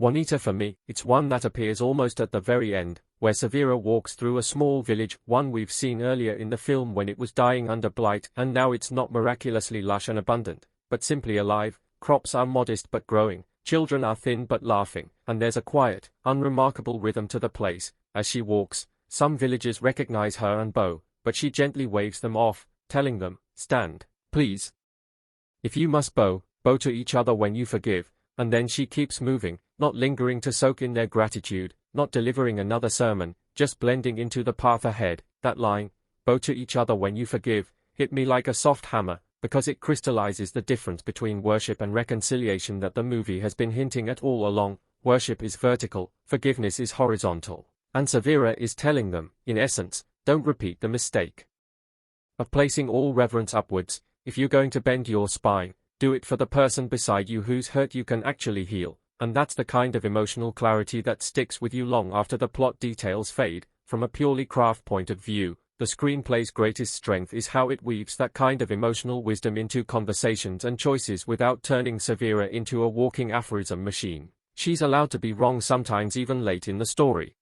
A: Wanita for me, it's one that appears almost at the very end, where Severa walks through a small village, one we've seen earlier in the film when it was dying under blight, and now it's not miraculously lush and abundant, but simply alive. Crops are modest but growing, children are thin but laughing, and there's a quiet, unremarkable rhythm to the place. As she walks, some villagers recognize her and bow, but she gently waves them off, telling them, "Stand, please. If you must bow, bow to each other when you forgive." And then she keeps moving, not lingering to soak in their gratitude, not delivering another sermon, just blending into the path ahead. That line, "Bow to each other when you forgive," hit me like a soft hammer, because it crystallizes the difference between worship and reconciliation that the movie has been hinting at all along. Worship is vertical, forgiveness is horizontal. And Severa is telling them, in essence, don't repeat the mistake of placing all reverence upwards. If you're going to bend your spine, do it for the person beside you whose hurt you can actually heal. And that's the kind of emotional clarity that sticks with you long after the plot details fade. From a purely craft point of view, the screenplay's greatest strength is how it weaves that kind of emotional wisdom into conversations and choices without turning Severa into a walking aphorism machine. She's allowed to be wrong sometimes, even late in the story.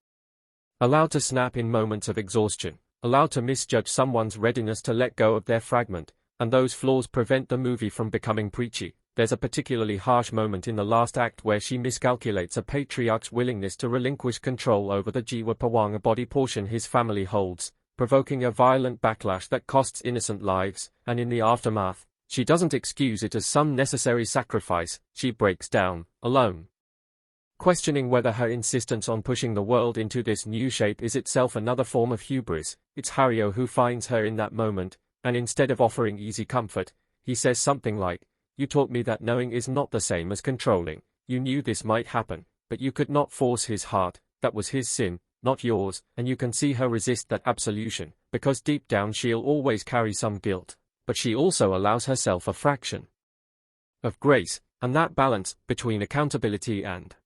A: Allowed to snap in moments of exhaustion, allowed to misjudge someone's readiness to let go of their fragment, and those flaws prevent the movie from becoming preachy. There's a particularly harsh moment in the last act where she miscalculates a patriarch's willingness to relinquish control over the Jiwa Pawanga body portion his family holds, provoking a violent backlash that costs innocent lives, and in the aftermath, she doesn't excuse it as some necessary sacrifice, she breaks down, alone. Questioning whether her insistence on pushing the world into this new shape is itself another form of hubris. It's Hario who finds her in that moment, and instead of offering easy comfort, he says something like, "You taught me that knowing is not the same as controlling. You knew this might happen, but you could not force his heart. That was his sin, not yours." And you can see her resist that absolution, because deep down she'll always carry some guilt, but she also allows herself a fraction of grace, and that balance between accountability and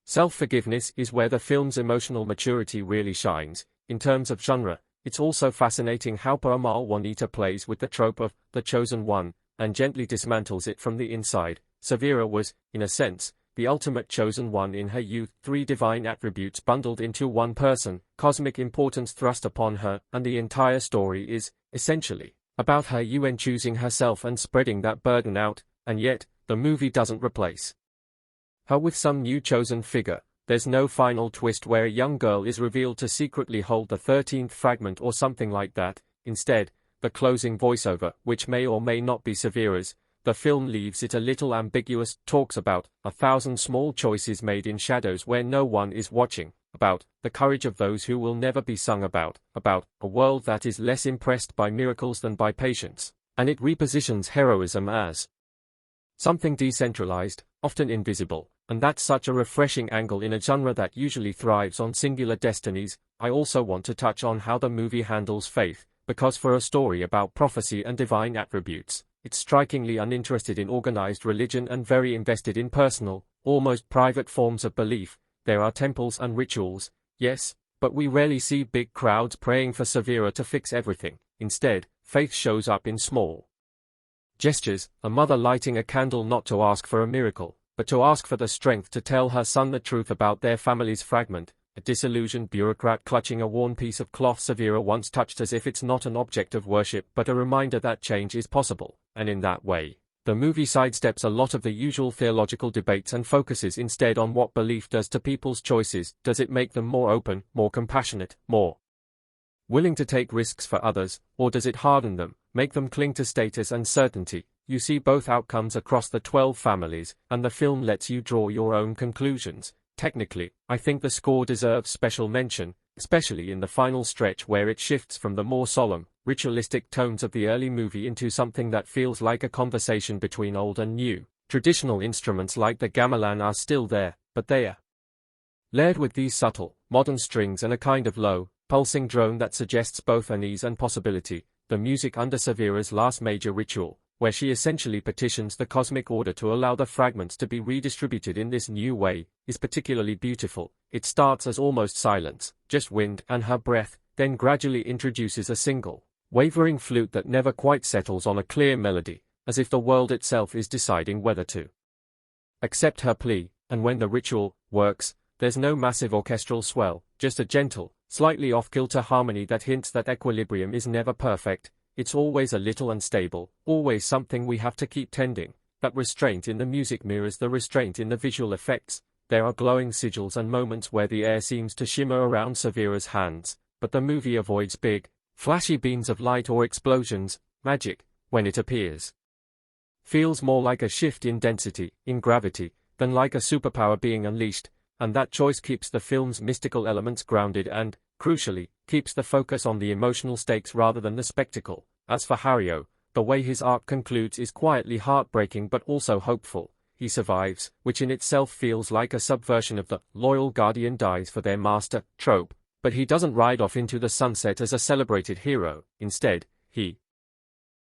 A: self-forgiveness is where the film's emotional maturity really shines. In terms of genre, it's also fascinating how Peramal Wanita plays with the trope of the chosen one, and gently dismantles it from the inside. Savira was, in a sense, the ultimate chosen one in her youth, 3 divine attributes bundled into one person, cosmic importance thrust upon her, and the entire story is, essentially, about her choosing herself and spreading that burden out, and yet, the movie doesn't replace her with some new chosen figure. There's no final twist where a young girl is revealed to secretly hold the 13th fragment or something like that. Instead, the closing voiceover, which may or may not be Savira's, the film leaves it a little ambiguous, talks about 1,000 small choices made in shadows where no one is watching, about the courage of those who will never be sung about a world that is less impressed by miracles than by patience, and it repositions heroism as something decentralized, often invisible, and that's such a refreshing angle in a genre that usually thrives on singular destinies. I also want to touch on how the movie handles faith, because for a story about prophecy and divine attributes, it's strikingly uninterested in organized religion and very invested in personal, almost private forms of belief. There are temples and rituals, yes, but we rarely see big crowds praying for Savira to fix everything. Instead, faith shows up in small gestures, a mother lighting a candle not to ask for a miracle, but to ask for the strength to tell her son the truth about their family's fragment, a disillusioned bureaucrat clutching a worn piece of cloth Savira once touched as if it's not an object of worship but a reminder that change is possible, and in that way, the movie sidesteps a lot of the usual theological debates and focuses instead on what belief does to people's choices. Does it make them more open, more compassionate, more willing to take risks for others, or does it harden them, make them cling to status and certainty? You see both outcomes across the 12 families, and the film lets you draw your own conclusions. Technically, I think the score deserves special mention, especially in the final stretch where it shifts from the more solemn, ritualistic tones of the early movie into something that feels like a conversation between old and new. Traditional instruments like the gamelan are still there, but they are layered with these subtle, modern strings and a kind of low, pulsing drone that suggests both unease and possibility. The music under Savira's last major ritual, where she essentially petitions the cosmic order to allow the fragments to be redistributed in this new way, is particularly beautiful. It starts as almost silence, just wind and her breath, then gradually introduces a single, wavering flute that never quite settles on a clear melody, as if the world itself is deciding whether to accept her plea. And when the ritual works, there's no massive orchestral swell, just a gentle, slightly off-kilter harmony that hints that equilibrium is never perfect. It's always a little unstable, always something we have to keep tending. That restraint in the music mirrors the restraint in the visual effects. There are glowing sigils and moments where the air seems to shimmer around Savira's hands, but the movie avoids big, flashy beams of light or explosions. Magic, when it appears, feels more like a shift in density, in gravity, than like a superpower being unleashed, and that choice keeps the film's mystical elements grounded and, crucially, keeps the focus on the emotional stakes rather than the spectacle. As for Hario, the way his arc concludes is quietly heartbreaking but also hopeful. He survives, which in itself feels like a subversion of the loyal guardian dies for their master trope, but he doesn't ride off into the sunset as a celebrated hero. Instead, he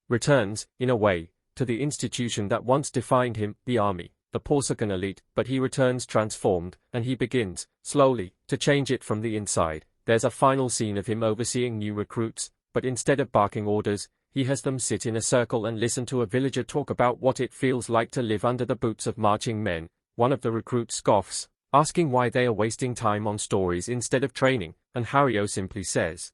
A: returns, in a way, to the institution that once defined him, the army, the Porsacan elite, but he returns transformed, and he begins, slowly, to change it from the inside. There's a final scene of him overseeing new recruits, but instead of barking orders, he has them sit in a circle and listen to a villager talk about what it feels like to live under the boots of marching men. One of the recruits scoffs, asking why they are wasting time on stories instead of training, and Hario simply says,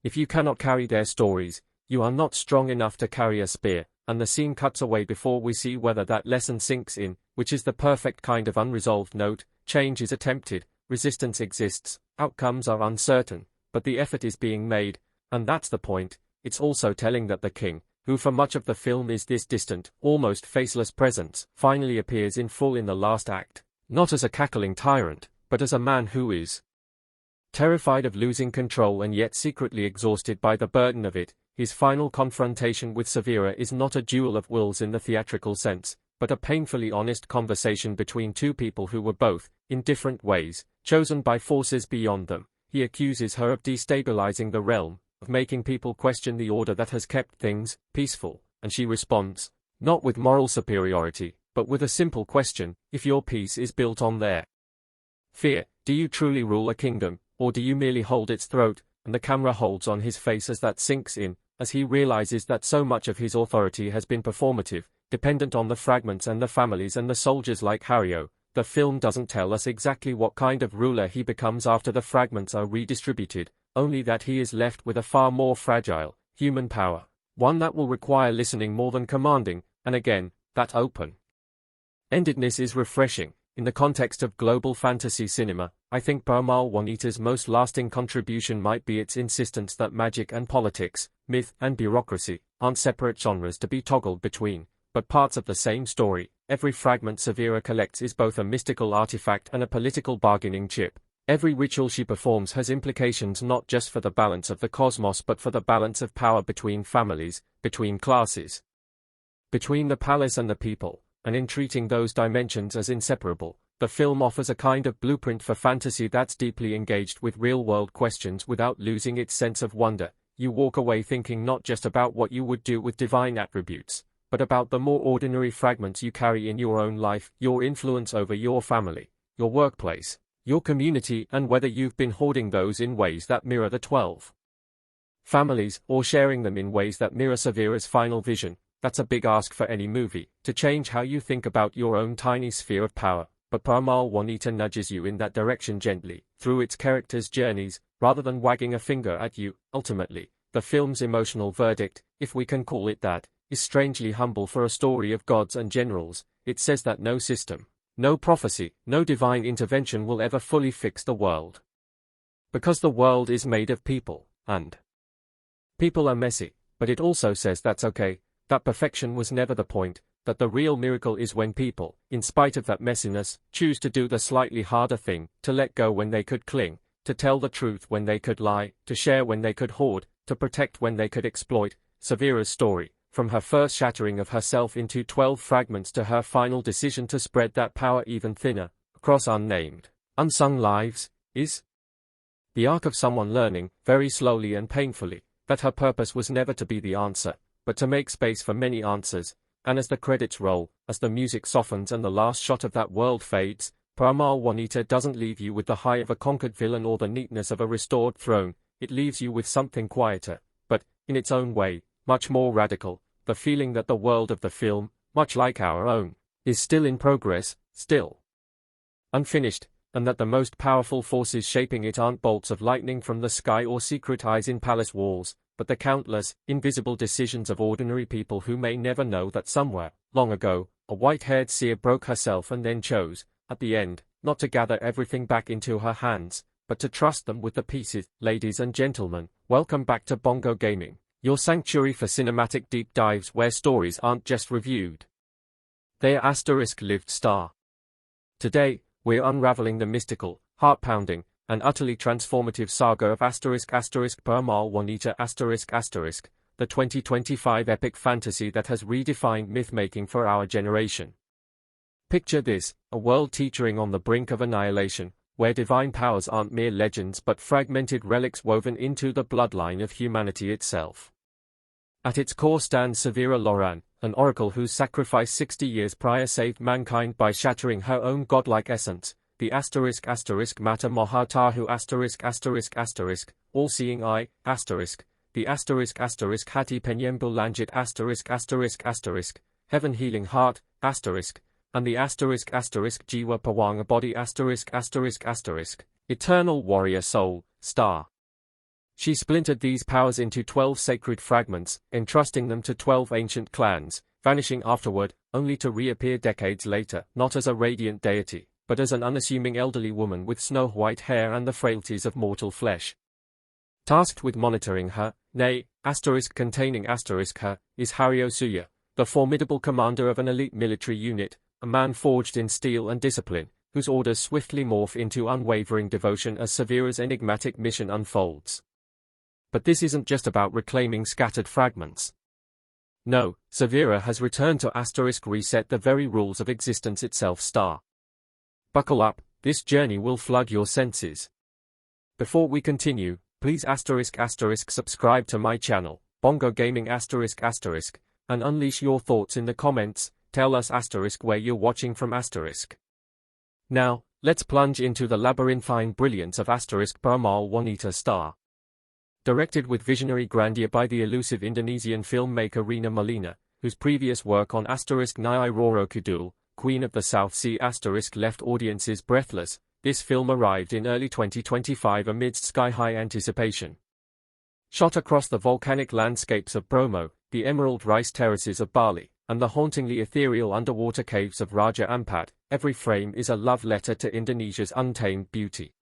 A: "If you cannot carry their stories, you are not strong enough to carry a spear," and the scene cuts away before we see whether that lesson sinks in, which is the perfect kind of unresolved note. Change is attempted, resistance exists, outcomes are uncertain, but the effort is being made, and that's the point. It's also telling that the king, who for much of the film is this distant, almost faceless presence, finally appears in full in the last act, not as a cackling tyrant, but as a man who is terrified of losing control and yet secretly exhausted by the burden of it. His final confrontation with Severa is not a duel of wills in the theatrical sense, but a painfully honest conversation between two people who were both, in different ways, chosen by forces beyond them. He accuses her of destabilizing the realm, of making people question the order that has kept things peaceful, and she responds, not with moral superiority, but with a simple question: if your peace is built on their fear, do you truly rule a kingdom, or do you merely hold its throat? And the camera holds on his face as that sinks in, as he realizes that so much of his authority has been performative, dependent on the fragments and the families and the soldiers like Hario. The film doesn't tell us exactly what kind of ruler he becomes after the fragments are redistributed, only that he is left with a far more fragile, human power, one that will require listening more than commanding, and again, that open-endedness is refreshing. In the context of global fantasy cinema, I think Peramal Wanita's most lasting contribution might be its insistence that magic and politics, myth and bureaucracy, aren't separate genres to be toggled between, but parts of the same story. Every fragment Severa collects is both a mystical artifact and a political bargaining chip. Every ritual she performs has implications not just for the balance of the cosmos but for the balance of power between families, between classes, between the palace and the people, and in treating those dimensions as inseparable, the film offers a kind of blueprint for fantasy that's deeply engaged with real-world questions without losing its sense of wonder. You walk away thinking not just about what you would do with divine attributes, but about the more ordinary fragments you carry in your own life, your influence over your family, your workplace, your community, and whether you've been hoarding those in ways that mirror the 12 families, or sharing them in ways that mirror Severa's final vision. That's a big ask for any movie, to change how you think about your own tiny sphere of power, but Peramal Wanita nudges you in that direction gently, through its characters' journeys, rather than wagging a finger at you. Ultimately, the film's emotional verdict, if we can call it that, is strangely humble for a story of gods and generals. It says that no system, no prophecy, no divine intervention will ever fully fix the world. Because the world is made of people, and people are messy, but it also says that's okay, that perfection was never the point, that the real miracle is when people, in spite of that messiness, choose to do the slightly harder thing, to let go when they could cling, to tell the truth when they could lie, to share when they could hoard, to protect when they could exploit. Severa's story, from her first shattering of herself into 12 fragments to her final decision to spread that power even thinner, across unnamed, unsung lives, is the arc of someone learning, very slowly and painfully, that her purpose was never to be the answer, but to make space for many answers. And as the credits roll, as the music softens and the last shot of that world fades, Peramal Wanita doesn't leave you with the high of a conquered villain or the neatness of a restored throne. It leaves you with something quieter, but, in its own way, much more radical, the feeling that the world of the film, much like our own, is still in progress, still unfinished, and that the most powerful forces shaping it aren't bolts of lightning from the sky or secret eyes in palace walls, but the countless, invisible decisions of ordinary people who may never know that somewhere, long ago, a white-haired seer broke herself and then chose, at the end, not to gather everything back into her hands, but to trust them with the pieces. Ladies and gentlemen, welcome back to Bongo Gaming, your sanctuary for cinematic deep dives where stories aren't just reviewed. They are *lived star. Today, we're unraveling the mystical, heart-pounding, and utterly transformative saga of Peramal Wanita the 2025 epic fantasy that has redefined myth-making for our generation. Picture this, a world teetering on the brink of annihilation, where divine powers aren't mere legends but fragmented relics woven into the bloodline of humanity itself. At its core stands Severa Loran, an oracle whose sacrifice 60 years prior saved mankind by shattering her own godlike essence, the Mata Mohatahu all-seeing eye, the Hati Penyembu Lanjit heaven-healing heart, and the asterisk Jiwa Pawanga body asterisk eternal warrior soul, star. She splintered these powers into 12 sacred fragments, entrusting them to 12 ancient clans, vanishing afterward, only to reappear decades later, not as a radiant deity, but as an unassuming elderly woman with snow-white hair and the frailties of mortal flesh. Tasked with monitoring her, containing her, is Hario Suya, the formidable commander of an elite military unit, a man forged in steel and discipline, whose orders swiftly morph into unwavering devotion as Severa's enigmatic mission unfolds. But this isn't just about reclaiming scattered fragments. No, Severa has returned to reset the very rules of existence itself star. Buckle up, this journey will flood your senses. Before we continue, please subscribe to my channel, Bongo Gaming and unleash your thoughts in the comments. Tell us where you're watching from . Now, let's plunge into the labyrinthine brilliance of Peramal Wanita star. Directed with visionary grandeur by the elusive Indonesian filmmaker Rina Molina, whose previous work on Nyai Roro Kidul, Queen of the South Sea left audiences breathless, this film arrived in early 2025 amidst sky-high anticipation. Shot across the volcanic landscapes of Bromo, the emerald rice terraces of Bali, and the hauntingly ethereal underwater caves of Raja Ampat, every frame is a love letter to Indonesia's untamed beauty.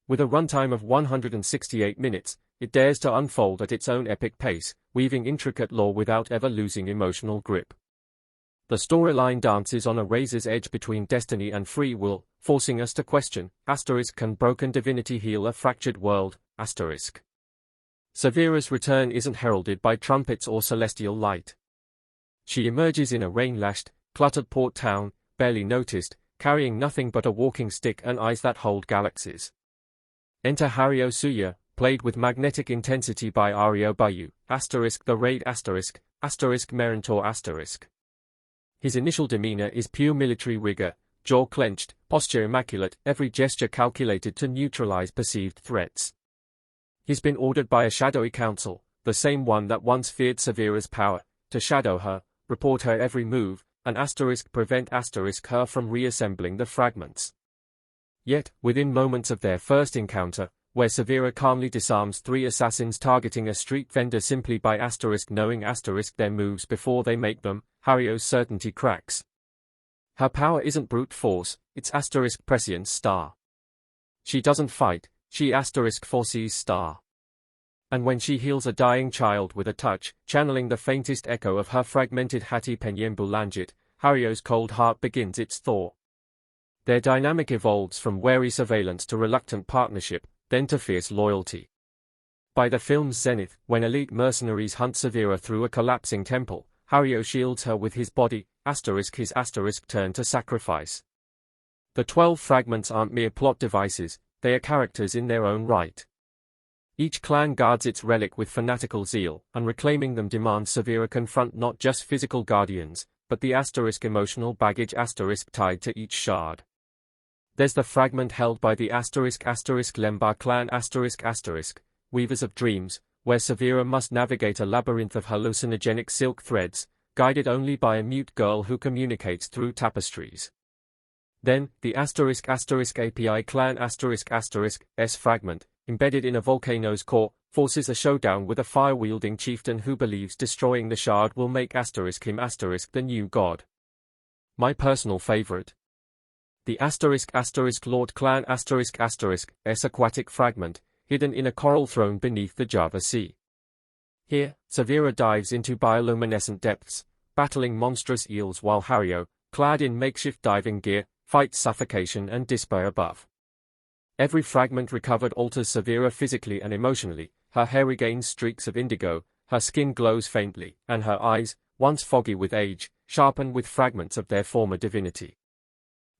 A: With a runtime of 168 minutes, it dares to unfold at its own epic pace, weaving intricate lore without ever losing emotional grip. The storyline dances on a razor's edge between destiny and free will, forcing us to question, can broken divinity heal a fractured world, Severa's return isn't heralded by trumpets or celestial light. She emerges in a rain-lashed, cluttered port town, barely noticed, carrying nothing but a walking stick and eyes that hold galaxies. Enter Hario Suya, played with magnetic intensity by Aryo Bayu, the raid Merentor . His initial demeanor is pure military rigor, jaw clenched, posture immaculate, every gesture calculated to neutralize perceived threats. He's been ordered by a shadowy council, the same one that once feared Severa's power, to shadow her, report her every move, and prevent her from reassembling the fragments. Yet, within moments of their first encounter, where Severa calmly disarms 3 assassins targeting a street vendor simply by knowing their moves before they make them, Hario's certainty cracks. Her power isn't brute force, it's prescience star. She doesn't fight, she foresees star. And when she heals a dying child with a touch, channeling the faintest echo of her fragmented Hati Penyembu Lanjut, Hario's cold heart begins its thaw. Their dynamic evolves from wary surveillance to reluctant partnership, then to fierce loyalty. By the film's zenith, when elite mercenaries hunt Severa through a collapsing temple, Hario shields her with his body, his turn to sacrifice. The 12 fragments aren't mere plot devices, they are characters in their own right. Each clan guards its relic with fanatical zeal, and reclaiming them demands Severa confront not just physical guardians, but the emotional baggage tied to each shard. There's the fragment held by the Lembar clan weavers of dreams, where Severa must navigate a labyrinth of hallucinogenic silk threads, guided only by a mute girl who communicates through tapestries. Then, the API clan S fragment, embedded in a volcano's core, forces a showdown with a fire-wielding chieftain who believes destroying the shard will make him the new god. My personal favorite. The Lord clan S aquatic fragment, hidden in a coral throne beneath the Java Sea. Here, Severa dives into bioluminescent depths, battling monstrous eels while Hario, clad in makeshift diving gear, fights suffocation and despair above. Every fragment recovered alters Severa physically and emotionally, her hair regains streaks of indigo, her skin glows faintly, and her eyes, once foggy with age, sharpen with fragments of their former divinity.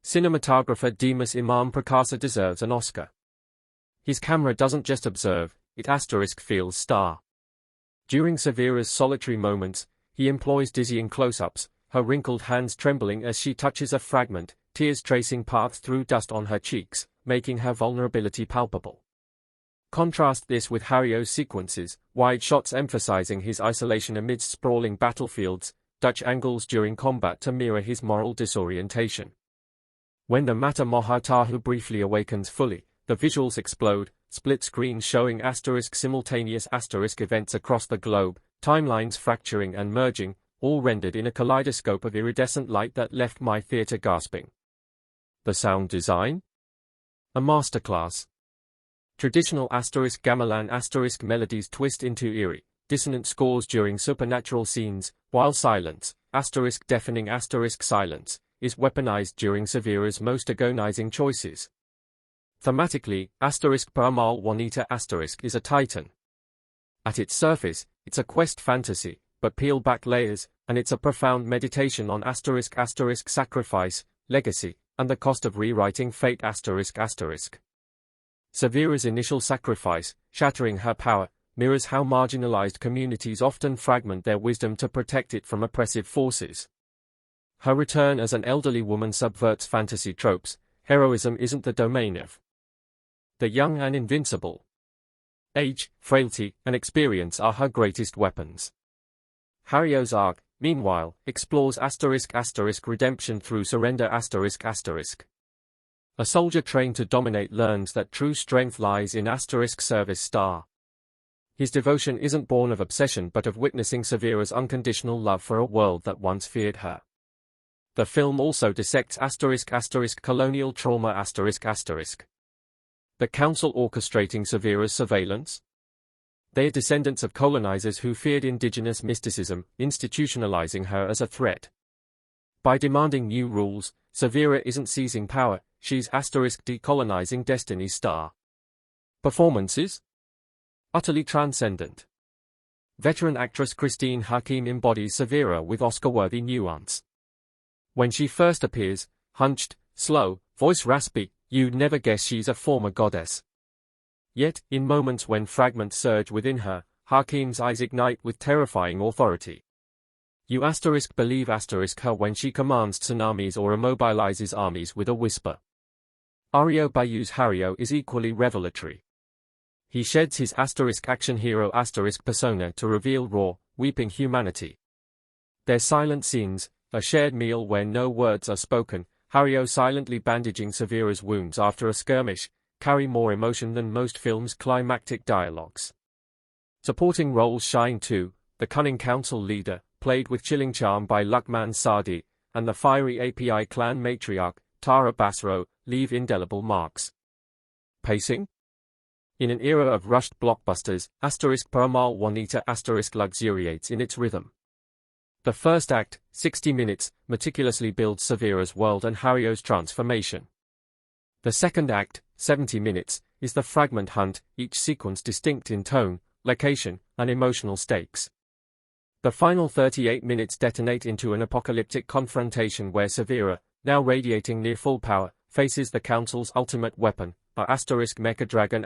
A: Cinematographer Dimas Imam Prakasa deserves an Oscar. His camera doesn't just observe, it feels star. During Severa's solitary moments, he employs dizzying close-ups, her wrinkled hands trembling as she touches a fragment, tears tracing paths through dust on her cheeks, making her vulnerability palpable. Contrast this with Hario's sequences, wide shots emphasizing his isolation amidst sprawling battlefields, Dutch angles during combat to mirror his moral disorientation. When the Mata Mohatahu briefly awakens fully, the visuals explode, split screens showing simultaneous events across the globe, timelines fracturing and merging, all rendered in a kaleidoscope of iridescent light that left my theater gasping. The sound design? A masterclass. Traditional gamelan melodies twist into eerie, dissonant scores during supernatural scenes, while silence, deafening silence, is weaponized during Severa's most agonizing choices. Thematically, Peramal Wanita is a titan. At its surface, it's a quest fantasy, but peel back layers, and it's a profound meditation on sacrifice, legacy, and the cost of rewriting fate. Severa's initial sacrifice, shattering her power, mirrors how marginalized communities often fragment their wisdom to protect it from oppressive forces. Her return as an elderly woman subverts fantasy tropes. Heroism isn't the domain of the young and invincible. Age, frailty, and experience are her greatest weapons. Hario's arc, meanwhile, explores redemption through surrender. A soldier trained to dominate learns that true strength lies in service. His devotion isn't born of obsession but of witnessing Severa's unconditional love for a world that once feared her. The film also dissects colonial trauma. The council orchestrating Severa's surveillance? They are descendants of colonizers who feared indigenous mysticism, institutionalizing her as a threat. By demanding new rules, Severa isn't seizing power, she's decolonizing destiny. Performances? Utterly transcendent. Veteran actress Christine Hakim embodies Severa with Oscar-worthy nuance. When she first appears, hunched, slow, voice raspy, you'd never guess she's a former goddess. Yet, in moments when fragments surge within her, Hakim's eyes ignite with terrifying authority. You believe her when she commands tsunamis or immobilizes armies with a whisper. Ario Bayu's Hario is equally revelatory. He sheds his action hero persona to reveal raw, weeping humanity. Their silent scenes, a shared meal where no words are spoken, Hario silently bandaging Severa's wounds after a skirmish, carry more emotion than most films' climactic dialogues. Supporting roles shine too, the cunning council leader, played with chilling charm by Luqman Sadi, and the fiery API clan matriarch, Tara Basro, leave indelible marks. Pacing? In an era of rushed blockbusters, Peramal Wanita luxuriates in its rhythm. The first act, 60 minutes, meticulously builds Severa's world and Hario's transformation. The second act, 70 minutes, is the fragment hunt, each sequence distinct in tone, location, and emotional stakes. The final 38 minutes detonate into an apocalyptic confrontation where Severa, now radiating near full power, faces the Council's ultimate weapon, a mecha dragon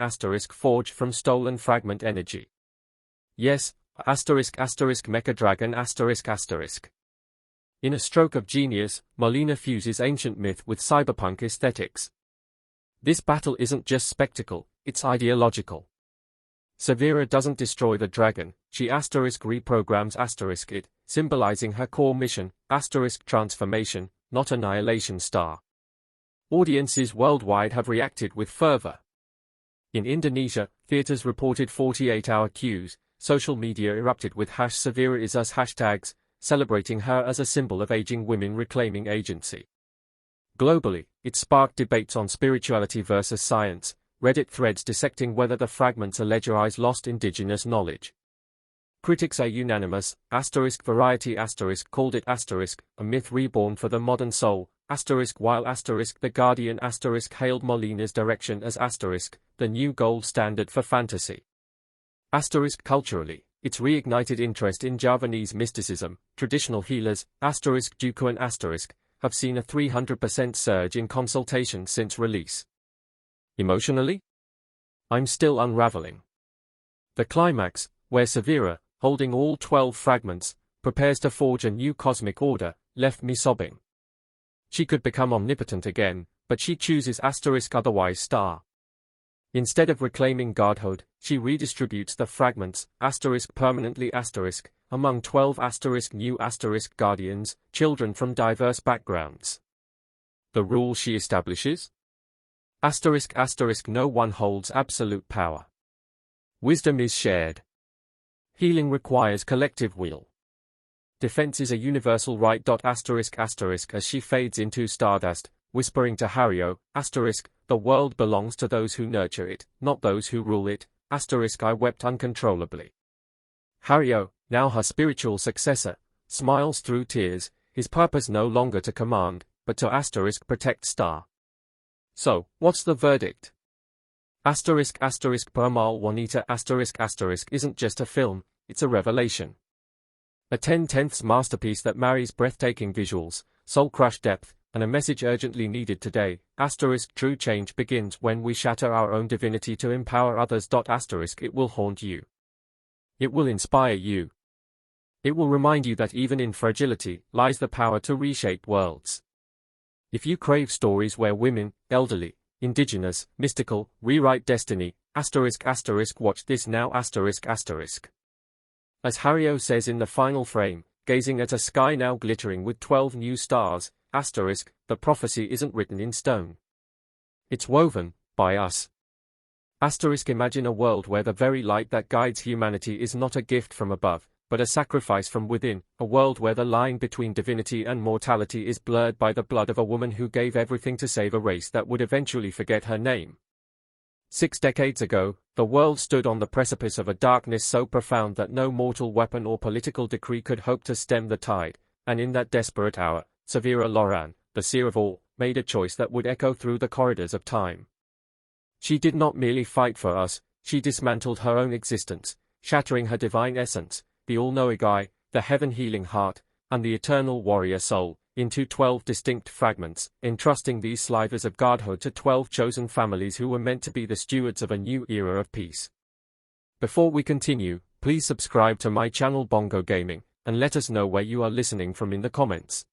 A: forged from stolen fragment energy. Yes, mecha dragon In a stroke of genius, Molina fuses ancient myth with cyberpunk aesthetics. This battle isn't just spectacle, it's ideological. Severa doesn't destroy the dragon, she reprograms it, symbolizing her core mission, transformation, not annihilation. Audiences worldwide have reacted with fervor. In Indonesia, theaters reported 48-hour queues, social media erupted with #Severa is us hashtags, celebrating her as a symbol of aging women reclaiming agency. Globally, it sparked debates on spirituality versus science, Reddit threads dissecting whether the fragments allegorize lost indigenous knowledge. Critics are unanimous, variety called it a myth reborn for the modern soul, while the Guardian hailed Molina's direction as the new gold standard for fantasy. Culturally, it's reignited interest in Javanese mysticism, traditional healers, Duku and have seen a 300% surge in consultations since release. Emotionally? I'm still unraveling. The climax, where Severa, holding all 12 fragments, prepares to forge a new cosmic order, left me sobbing. She could become omnipotent again, but she chooses otherwise. Instead of reclaiming godhood, she redistributes the fragments, permanently, among 12 new guardians, children from diverse backgrounds. The rule she establishes? No one holds absolute power. Wisdom is shared. Healing requires collective will. Defense is a universal right. As she fades into stardust, whispering to Hario, the world belongs to those who nurture it, not those who rule it. I wept uncontrollably. Hario, now her spiritual successor, smiles through tears, his purpose no longer to command, but to protect Star. So, what's the verdict? Peramal Wanita isn't just a film, it's a revelation. A 10/10 masterpiece that marries breathtaking visuals, soul-crushed depth, and a message urgently needed today. True change begins when we shatter our own divinity to empower others. It will haunt you. It will inspire you. It will remind you that even in fragility lies the power to reshape worlds. If you crave stories where women, elderly, indigenous, mystical, rewrite destiny, watch this now. As Hario says in the final frame, gazing at a sky now glittering with 12 new stars, the prophecy isn't written in stone. It's woven by us. Imagine a world where the very light that guides humanity is not a gift from above, but a sacrifice from within, a world where the line between divinity and mortality is blurred by the blood of a woman who gave everything to save a race that would eventually forget her name. 6 decades ago, the world stood on the precipice of a darkness so profound that no mortal weapon or political decree could hope to stem the tide, and in that desperate hour, Severa Loran, the seer of all, made a choice that would echo through the corridors of time. She did not merely fight for us, she dismantled her own existence, shattering her divine essence, the all-knowing eye, the heaven-healing heart, and the eternal warrior soul, into 12 distinct fragments, entrusting these slivers of godhood to 12 chosen families who were meant to be the stewards of a new era of peace. Before we continue, please subscribe to my channel Bongo Gaming, and let us know where you are listening from in the comments.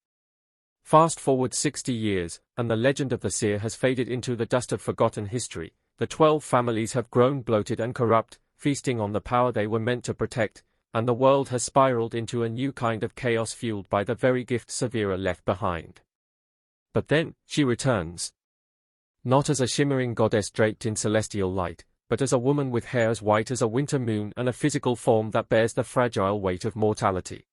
A: Fast forward 60 years, and the legend of the seer has faded into the dust of forgotten history. The 12 families have grown bloated and corrupt, feasting on the power they were meant to protect, and the world has spiraled into a new kind of chaos fueled by the very gift Severa left behind. But then, she returns. Not as a shimmering goddess draped in celestial light, but as a woman with hair as white as a winter moon and a physical form that bears the fragile weight of mortality.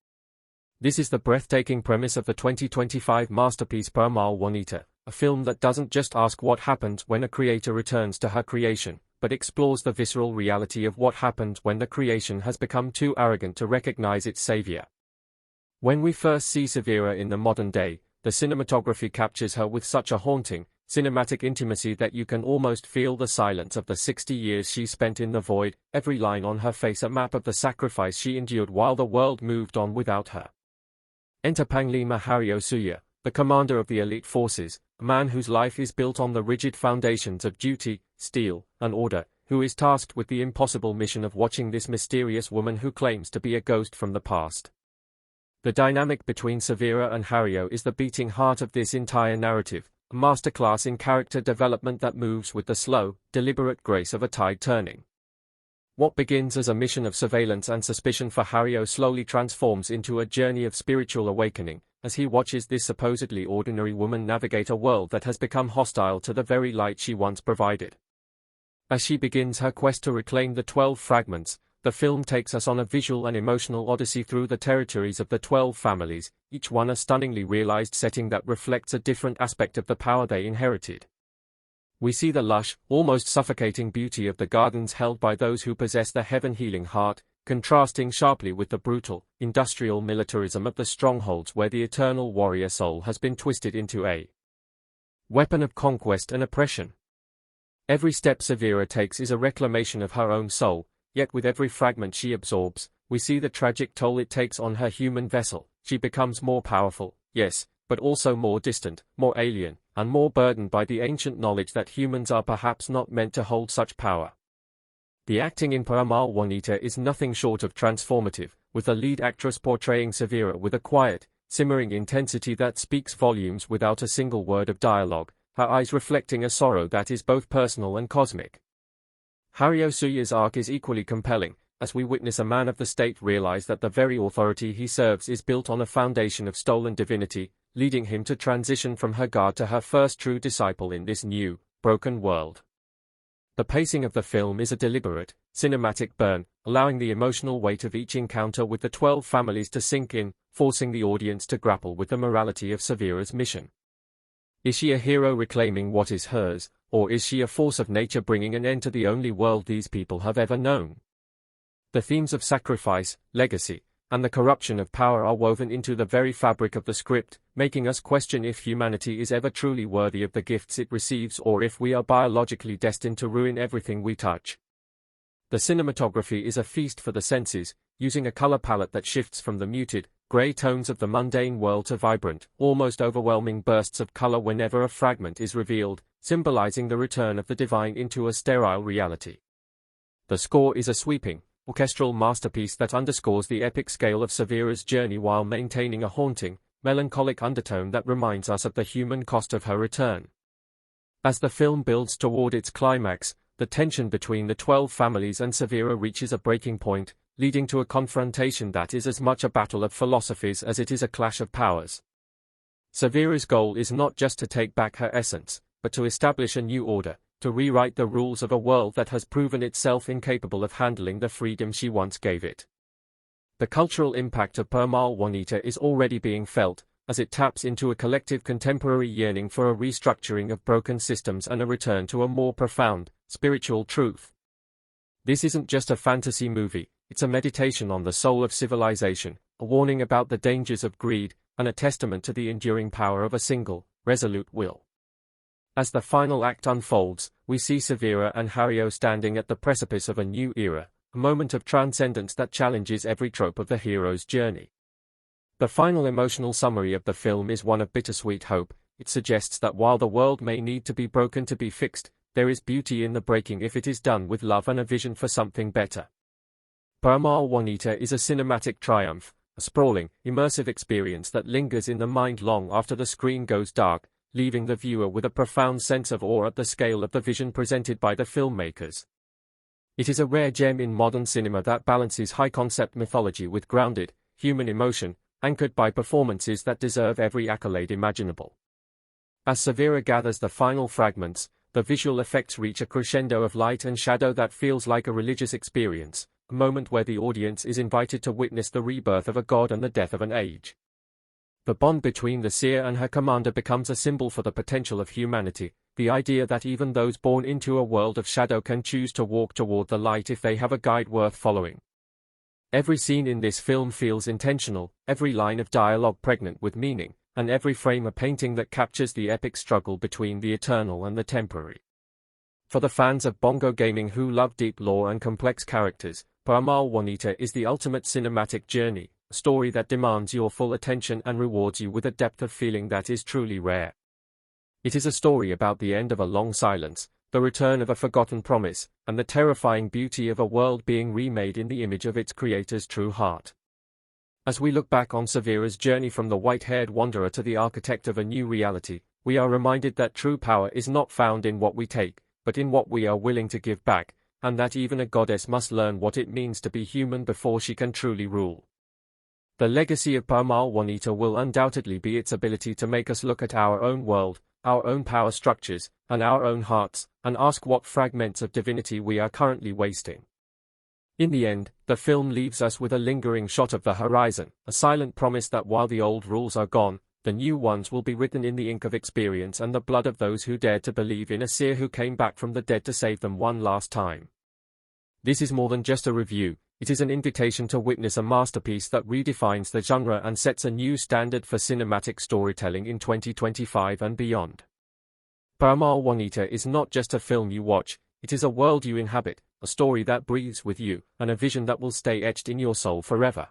A: This is the breathtaking premise of the 2025 masterpiece Peramal Wanita, a film that doesn't just ask what happens when a creator returns to her creation, but explores the visceral reality of what happens when the creation has become too arrogant to recognize its savior. When we first see Severa in the modern day, the cinematography captures her with such a haunting, cinematic intimacy that you can almost feel the silence of the 60 years she spent in the void, every line on her face a map of the sacrifice she endured while the world moved on without her. Enter Panglima Hario Suya, the commander of the elite forces, a man whose life is built on the rigid foundations of duty, steel, and order, who is tasked with the impossible mission of watching this mysterious woman who claims to be a ghost from the past. The dynamic between Severa and Hario is the beating heart of this entire narrative, a masterclass in character development that moves with the slow, deliberate grace of a tide turning. What begins as a mission of surveillance and suspicion for Hario slowly transforms into a journey of spiritual awakening, as he watches this supposedly ordinary woman navigate a world that has become hostile to the very light she once provided. As she begins her quest to reclaim the 12 fragments, the film takes us on a visual and emotional odyssey through the territories of the 12 families, each one a stunningly realized setting that reflects a different aspect of the power they inherited. We see the lush, almost suffocating beauty of the gardens held by those who possess the heaven-healing heart, contrasting sharply with the brutal, industrial militarism of the strongholds where the eternal warrior soul has been twisted into a weapon of conquest and oppression. Every step Severa takes is a reclamation of her own soul, yet with every fragment she absorbs, we see the tragic toll it takes on her human vessel. She becomes more powerful, yes, but also more distant, more alien, and more burdened by the ancient knowledge that humans are perhaps not meant to hold such power. The acting in Peramal Wanita is nothing short of transformative, with the lead actress portraying Severa with a quiet, simmering intensity that speaks volumes without a single word of dialogue, her eyes reflecting a sorrow that is both personal and cosmic. Hario Suya's arc is equally compelling, as we witness a man of the state realize that the very authority he serves is built on a foundation of stolen divinity, leading him to transition from her guard to her first true disciple in this new, broken world. The pacing of the film is a deliberate, cinematic burn, allowing the emotional weight of each encounter with the 12 families to sink in, forcing the audience to grapple with the morality of Severa's mission. Is she a hero reclaiming what is hers, or is she a force of nature bringing an end to the only world these people have ever known? The themes of sacrifice, legacy, and the corruption of power are woven into the very fabric of the script, making us question if humanity is ever truly worthy of the gifts it receives or if we are biologically destined to ruin everything we touch. The cinematography is a feast for the senses, using a color palette that shifts from the muted, gray tones of the mundane world to vibrant, almost overwhelming bursts of color whenever a fragment is revealed, symbolizing the return of the divine into a sterile reality. The score is a sweeping, orchestral masterpiece that underscores the epic scale of Severa's journey while maintaining a haunting, melancholic undertone that reminds us of the human cost of her return. As the film builds toward its climax, the tension between the 12 families and Severa reaches a breaking point, leading to a confrontation that is as much a battle of philosophies as it is a clash of powers. Severa's goal is not just to take back her essence, but to establish a new order, to rewrite the rules of a world that has proven itself incapable of handling the freedom she once gave it. The cultural impact of Peramal Wanita is already being felt, as it taps into a collective contemporary yearning for a restructuring of broken systems and a return to a more profound, spiritual truth. This isn't just a fantasy movie, it's a meditation on the soul of civilization, a warning about the dangers of greed, and a testament to the enduring power of a single, resolute will. As the final act unfolds, we see Severa and Hario standing at the precipice of a new era, a moment of transcendence that challenges every trope of the hero's journey. The final emotional summary of the film is one of bittersweet hope. It suggests that while the world may need to be broken to be fixed, there is beauty in the breaking if it is done with love and a vision for something better. Peramal Wanita is a cinematic triumph, a sprawling, immersive experience that lingers in the mind long after the screen goes dark, leaving the viewer with a profound sense of awe at the scale of the vision presented by the filmmakers. It is a rare gem in modern cinema that balances high-concept mythology with grounded, human emotion, anchored by performances that deserve every accolade imaginable. As Severa gathers the final fragments, the visual effects reach a crescendo of light and shadow that feels like a religious experience, a moment where the audience is invited to witness the rebirth of a god and the death of an age. The bond between the seer and her commander becomes a symbol for the potential of humanity, the idea that even those born into a world of shadow can choose to walk toward the light if they have a guide worth following. Every scene in this film feels intentional, every line of dialogue pregnant with meaning, and every frame a painting that captures the epic struggle between the eternal and the temporary. For the fans of bongo gaming who love deep lore and complex characters, Peramal Wanita is the ultimate cinematic journey, a story that demands your full attention and rewards you with a depth of feeling that is truly rare. It is a story about the end of a long silence, the return of a forgotten promise, and the terrifying beauty of a world being remade in the image of its creator's true heart. As we look back on Severa's journey from the white-haired wanderer to the architect of a new reality, we are reminded that true power is not found in what we take, but in what we are willing to give back, and that even a goddess must learn what it means to be human before she can truly rule. The legacy of Peramal Wanita will undoubtedly be its ability to make us look at our own world, our own power structures, and our own hearts, and ask what fragments of divinity we are currently wasting. In the end, the film leaves us with a lingering shot of the horizon, a silent promise that while the old rules are gone, the new ones will be written in the ink of experience and the blood of those who dared to believe in a seer who came back from the dead to save them one last time. This is more than just a review. It is an invitation to witness a masterpiece that redefines the genre and sets a new standard for cinematic storytelling in 2025 and beyond. Peramal Wanita is not just a film you watch, it is a world you inhabit, a story that breathes with you, and a vision that will stay etched in your soul forever.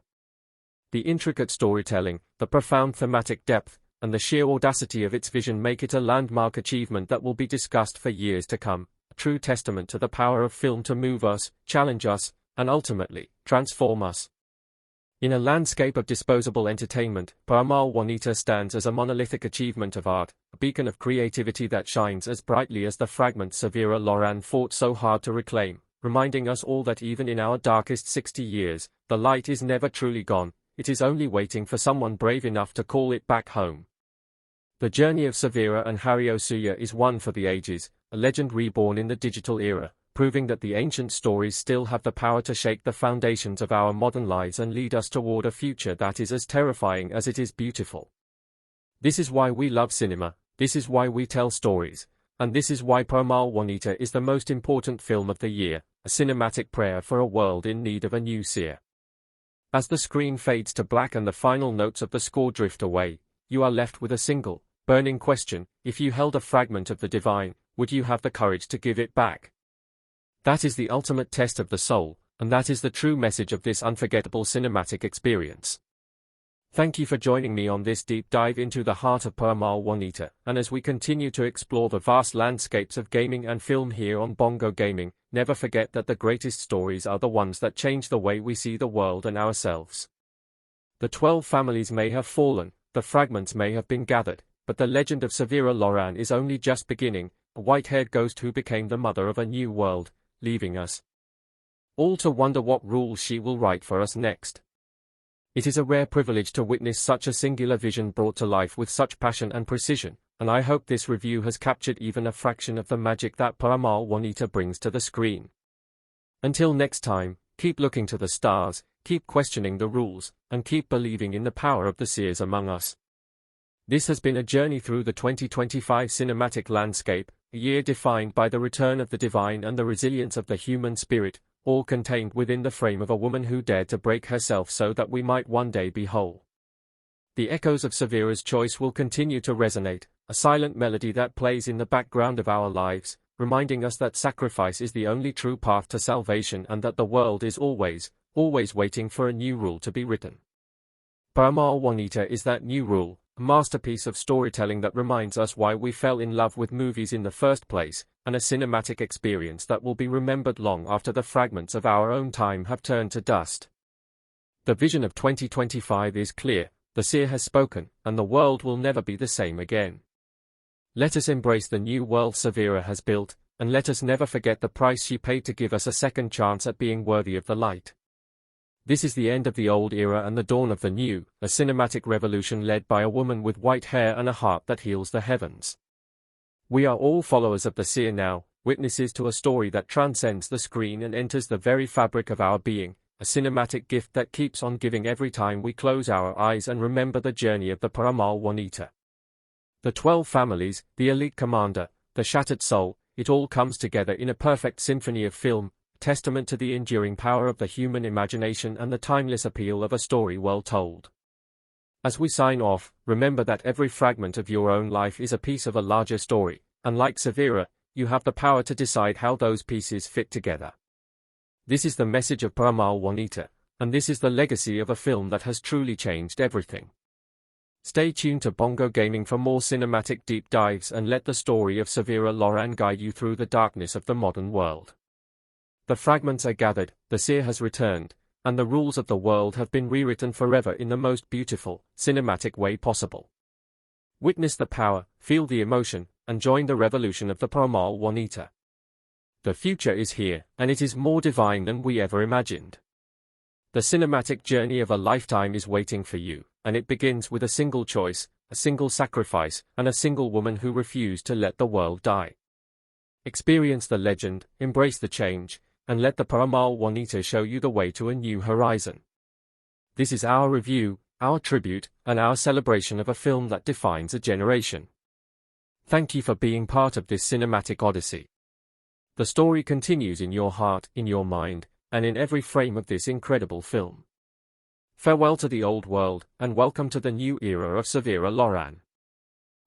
A: The intricate storytelling, the profound thematic depth, and the sheer audacity of its vision make it a landmark achievement that will be discussed for years to come, a true testament to the power of film to move us, challenge us, and ultimately, transform us. In a landscape of disposable entertainment, Peramal Wanita stands as a monolithic achievement of art, a beacon of creativity that shines as brightly as the fragment Severa Loran fought so hard to reclaim, reminding us all that even in our darkest 60 years, the light is never truly gone, it is only waiting for someone brave enough to call it back home. The journey of Severa and Hario Suya is one for the ages, a legend reborn in the digital era, proving that the ancient stories still have the power to shake the foundations of our modern lives and lead us toward a future that is as terrifying as it is beautiful. This is why we love cinema, this is why we tell stories, and this is why Peramal Wanita is the most important film of the year, a cinematic prayer for a world in need of a new seer. As the screen fades to black and the final notes of the score drift away, you are left with a single, burning question: if you held a fragment of the divine, would you have the courage to give it back? That is the ultimate test of the soul, and that is the true message of this unforgettable cinematic experience. Thank you for joining me on this deep dive into the heart of Peramal Wanita, and as we continue to explore the vast landscapes of gaming and film here on Bongo Gaming, never forget that the greatest stories are the ones that change the way we see the world and ourselves. The 12 families may have fallen, the fragments may have been gathered, but the legend of Severa Loran is only just beginning, a white-haired ghost who became the mother of a new world, leaving us all to wonder what rules she will write for us next. It is a rare privilege to witness such a singular vision brought to life with such passion and precision, and I hope this review has captured even a fraction of the magic that Peramal Wanita brings to the screen. Until next time, keep looking to the stars, keep questioning the rules, and keep believing in the power of the seers among us. This has been a journey through the 2025 cinematic landscape, a year defined by the return of the divine and the resilience of the human spirit, all contained within the frame of a woman who dared to break herself so that we might one day be whole. The echoes of Severa's choice will continue to resonate, a silent melody that plays in the background of our lives, reminding us that sacrifice is the only true path to salvation and that the world is always waiting for a new rule to be written. Peramal Wanita is that new rule, a masterpiece of storytelling that reminds us why we fell in love with movies in the first place, and a cinematic experience that will be remembered long after the fragments of our own time have turned to dust. The vision of 2025 is clear, the seer has spoken, and the world will never be the same again. Let us embrace the new world Severa has built, and let us never forget the price she paid to give us a second chance at being worthy of the light. This is the end of the old era and the dawn of the new, a cinematic revolution led by a woman with white hair and a heart that heals the heavens. We are all followers of the seer now, witnesses to a story that transcends the screen and enters the very fabric of our being, a cinematic gift that keeps on giving every time we close our eyes and remember the journey of the Peramal Wanita. The 12 families, the elite commander, the shattered soul, it all comes together in a perfect symphony of film, testament to the enduring power of the human imagination and the timeless appeal of a story well told. As we sign off, remember that every fragment of your own life is a piece of a larger story, and like Severa, you have the power to decide how those pieces fit together. This is the message of Peramal Wanita, and this is the legacy of a film that has truly changed everything. Stay tuned to Bongo Gaming for more cinematic deep dives and let the story of Severa Loran guide you through the darkness of the modern world. The fragments are gathered, the seer has returned, and the rules of the world have been rewritten forever in the most beautiful, cinematic way possible. Witness the power, feel the emotion, and join the revolution of the Peramal Wanita. The future is here, and it is more divine than we ever imagined. The cinematic journey of a lifetime is waiting for you, and it begins with a single choice, a single sacrifice, and a single woman who refused to let the world die. Experience the legend, embrace the change, and let the Peramal Wanita show you the way to a new horizon. This is our review, our tribute, and our celebration of a film that defines a generation. Thank you for being part of this cinematic odyssey. The story continues in your heart, in your mind, and in every frame of this incredible film. Farewell to the old world, and welcome to the new era of Severa Loran.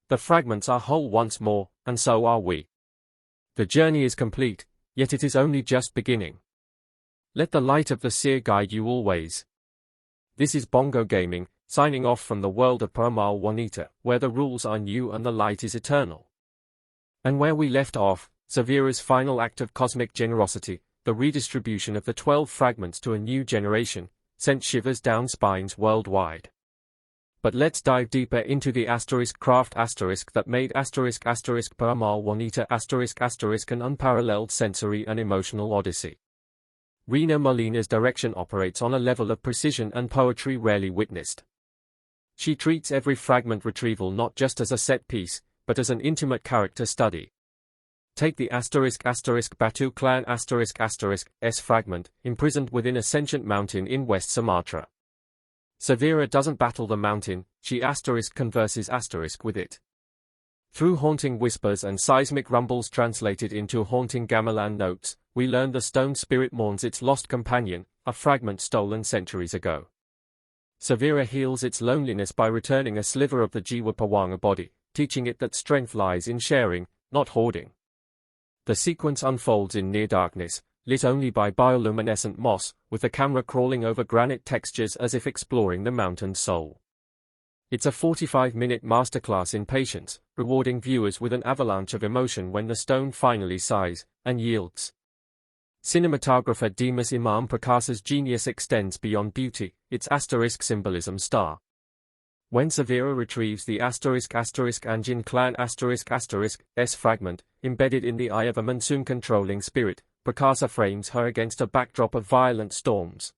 A: The fragments are whole once more, and so are we. The journey is complete, yet it is only just beginning. Let the light of the seer guide you always. This is Bongo Gaming, signing off from the world of Peramal Wanita, where the rules are new and the light is eternal. And where we left off, Severa's final act of cosmic generosity, the redistribution of the 12 fragments to a new generation, sent shivers down spines worldwide. But let's dive deeper into the craft that made Peramal Wanita an unparalleled sensory and emotional odyssey. Rina Molina's direction operates on a level of precision and poetry rarely witnessed. She treats every fragment retrieval not just as a set piece, but as an intimate character study. Take the Batu clan S fragment, imprisoned within a sentient mountain in West Sumatra. Severa doesn't battle the mountain, she converses with it. Through haunting whispers and seismic rumbles translated into haunting gamelan notes, we learn the stone spirit mourns its lost companion, a fragment stolen centuries ago. Severa heals its loneliness by returning a sliver of the Jiwa Pawanga body, teaching it that strength lies in sharing, not hoarding. The sequence unfolds in near darkness, lit only by bioluminescent moss, with the camera crawling over granite textures as if exploring the mountain's soul. It's a 45-minute masterclass in patience, rewarding viewers with an avalanche of emotion when the stone finally sighs and yields. Cinematographer Dimas Imam Prakasa's genius extends beyond beauty, its symbolism star. When Severa retrieves the Anjin clan S fragment, embedded in the eye of a monsoon-controlling spirit, Prakasa frames her against a backdrop of violent storms.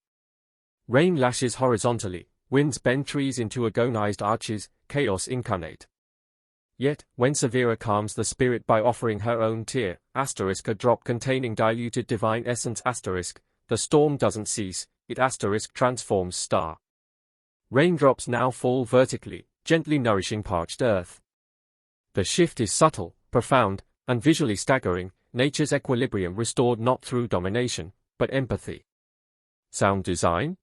A: Rain lashes horizontally, winds bend trees into agonized arches, chaos incarnate. Yet, when Severa calms the spirit by offering her own tear, a drop containing diluted divine essence the storm doesn't cease, it transforms star. Raindrops now fall vertically, gently nourishing parched earth. The shift is subtle, profound, and visually staggering, nature's equilibrium restored not through domination, but empathy. Sound design?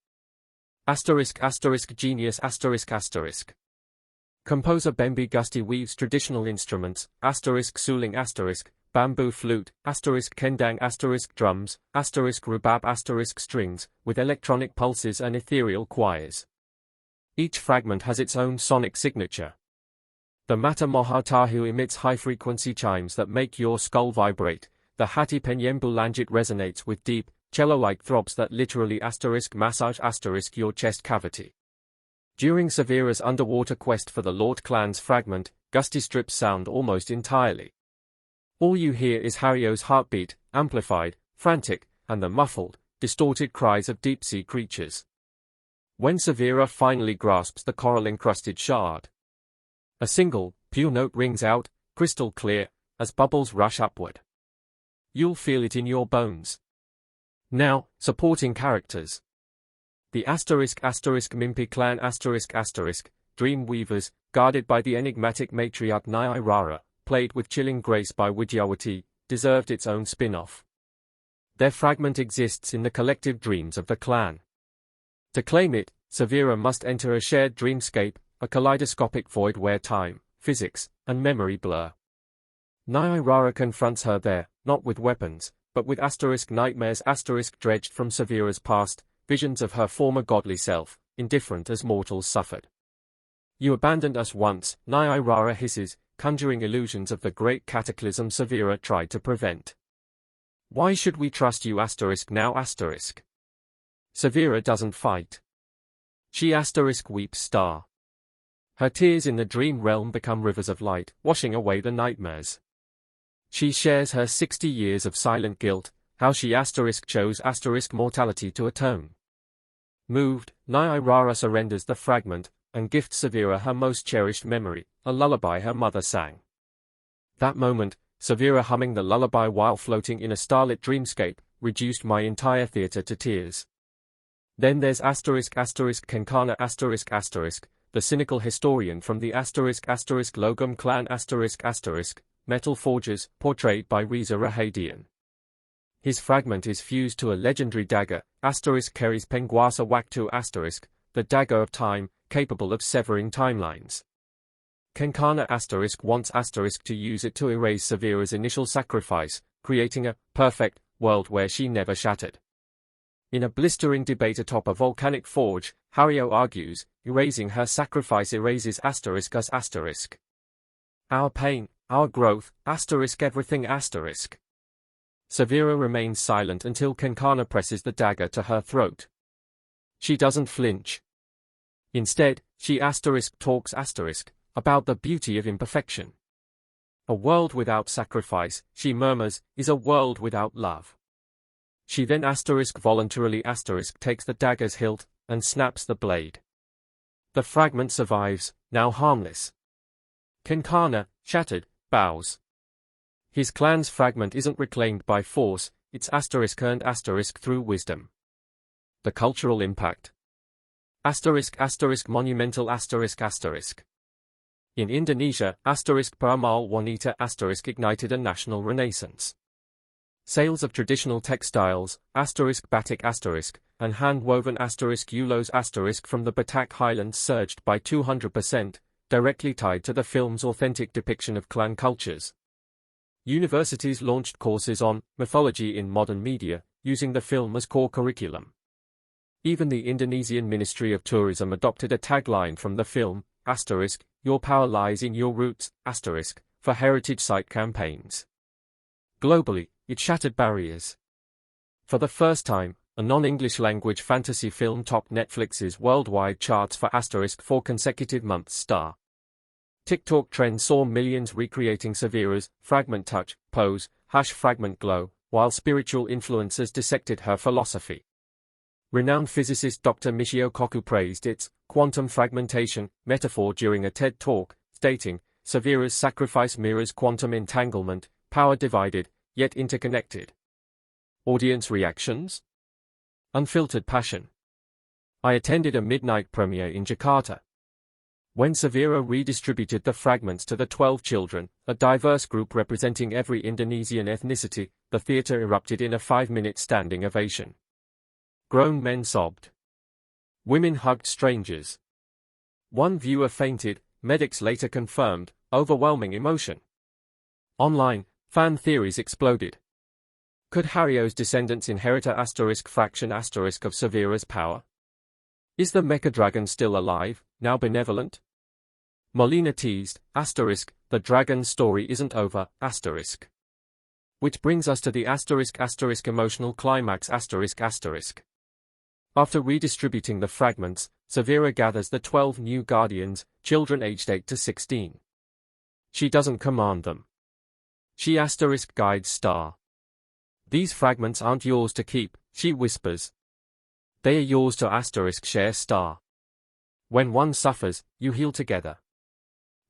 A: Genius Composer Bembi Gusti weaves traditional instruments, suling bamboo flute, kendang drums, rubab strings, with electronic pulses and ethereal choirs. Each fragment has its own sonic signature. The Mata Mohatahu emits high-frequency chimes that make your skull vibrate, the Hati Penyembu Lanjit resonates with deep, cello-like throbs that literally massage your chest cavity. During Severa's underwater quest for the Lord Clan's fragment, Gusti strips sound almost entirely. All you hear is Hario's heartbeat, amplified, frantic, and the muffled, distorted cries of deep-sea creatures. When Severa finally grasps the coral-encrusted shard, a single, pure note rings out, crystal clear, as bubbles rush upward. You'll feel it in your bones. Now, supporting characters. The Mimpi clan dream weavers, guarded by the enigmatic matriarch Nyai, played with chilling grace by Widyawati, deserved its own spin-off. Their fragment exists in the collective dreams of the clan. To claim it, Severa must enter a shared dreamscape, a kaleidoscopic void where time, physics, and memory blur. Nyai confronts her there, not with weapons, but with nightmares dredged from Severa's past, visions of her former godly self, indifferent as mortals suffered. You abandoned us once, Nyai hisses, conjuring illusions of the great cataclysm Severa tried to prevent. Why should we trust you now? Severa doesn't fight. She weeps star. Her tears in the dream realm become rivers of light, washing away the nightmares. She shares her 60 years of silent guilt, how she chose mortality to atone. Moved, Nyai surrenders the fragment, and gifts Severa her most cherished memory, a lullaby her mother sang. That moment, Severa humming the lullaby while floating in a starlit dreamscape, reduced my entire theater to tears. Then there's Kenkana the cynical historian from the Logum clan Metal Forgers, portrayed by Reza Rahadian. His fragment is fused to a legendary dagger, Keris Penguasa Waktu the dagger of time, capable of severing timelines. Kenkana wants to use it to erase Severa's initial sacrifice, creating a perfect world where she never shattered. In a blistering debate atop a volcanic forge, Hario argues, erasing her sacrifice erases us. Our pain, our growth, everything Severa remains silent until Kenkana presses the dagger to her throat. She doesn't flinch. Instead, she talks about the beauty of imperfection. A world without sacrifice, she murmurs, is a world without love. She then voluntarily takes the dagger's hilt, and snaps the blade. The fragment survives, now harmless. Kinkana, shattered, bows. His clan's fragment isn't reclaimed by force, it's earned through wisdom. The cultural impact. Monumental In Indonesia, Peramal Wanita ignited a national renaissance. Sales of traditional textiles, batik and hand-woven ulos from the Batak Highlands surged by 200%, directly tied to the film's authentic depiction of clan cultures. Universities launched courses on mythology in modern media, using the film as core curriculum. Even the Indonesian Ministry of Tourism adopted a tagline from the film, your power lies in your roots, for heritage site campaigns. Globally, it shattered barriers. For the first time, a non-English language fantasy film topped Netflix's worldwide charts for 4 consecutive months. TikTok trends saw millions recreating Severa's fragment touch, pose, #fragment glow, while spiritual influencers dissected her philosophy. Renowned physicist Dr. Michio Kaku praised its quantum fragmentation metaphor during a TED Talk, stating, Severa's sacrifice mirrors quantum entanglement, power divided, yet interconnected. Audience reactions? Unfiltered passion. I attended a midnight premiere in Jakarta. When Severa redistributed the fragments to the 12 children, a diverse group representing every Indonesian ethnicity, the theater erupted in a 5-minute standing ovation. Grown men sobbed. Women hugged strangers. One viewer fainted, medics later confirmed, overwhelming emotion. Online, fan theories exploded. Could Hario's descendants inherit a fraction of Severa's power? Is the mecha dragon still alive, now benevolent? Molina teased, the dragon's story isn't over, Which brings us to the emotional climax After redistributing the fragments, Severa gathers the 12 new guardians, children aged 8 to 16. She doesn't command them. She guides Star. These fragments aren't yours to keep, she whispers. They are yours to share Star. When one suffers, you heal together.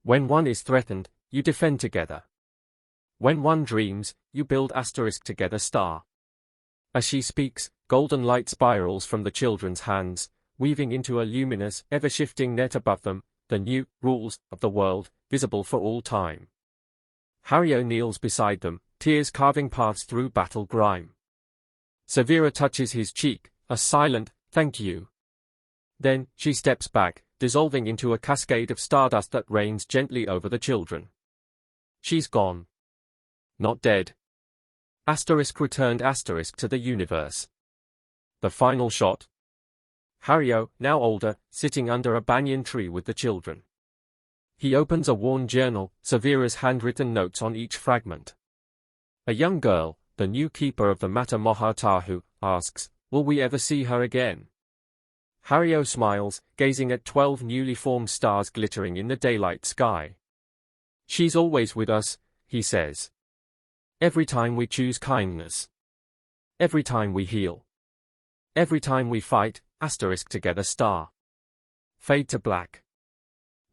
A: When one is threatened, you defend together. When one dreams, you build together Star. As she speaks, golden light spirals from the children's hands, weaving into a luminous, ever-shifting net above them, the new rules of the world, visible for all time. Hario kneels beside them, tears carving paths through battle grime. Severa touches his cheek, a silent, thank you. Then, she steps back, dissolving into a cascade of stardust that rains gently over the children. She's gone. Not dead. Returned to the universe. The final shot. Hario, now older, sitting under a banyan tree with the children. He opens a worn journal, Severa's handwritten notes on each fragment. A young girl, the new keeper of the Mata Tahu, asks, will we ever see her again? Hario smiles, gazing at 12 newly formed stars glittering in the daylight sky. She's always with us, he says. Every time we choose kindness. Every time we heal. Every time we fight, together Star. Fade to black.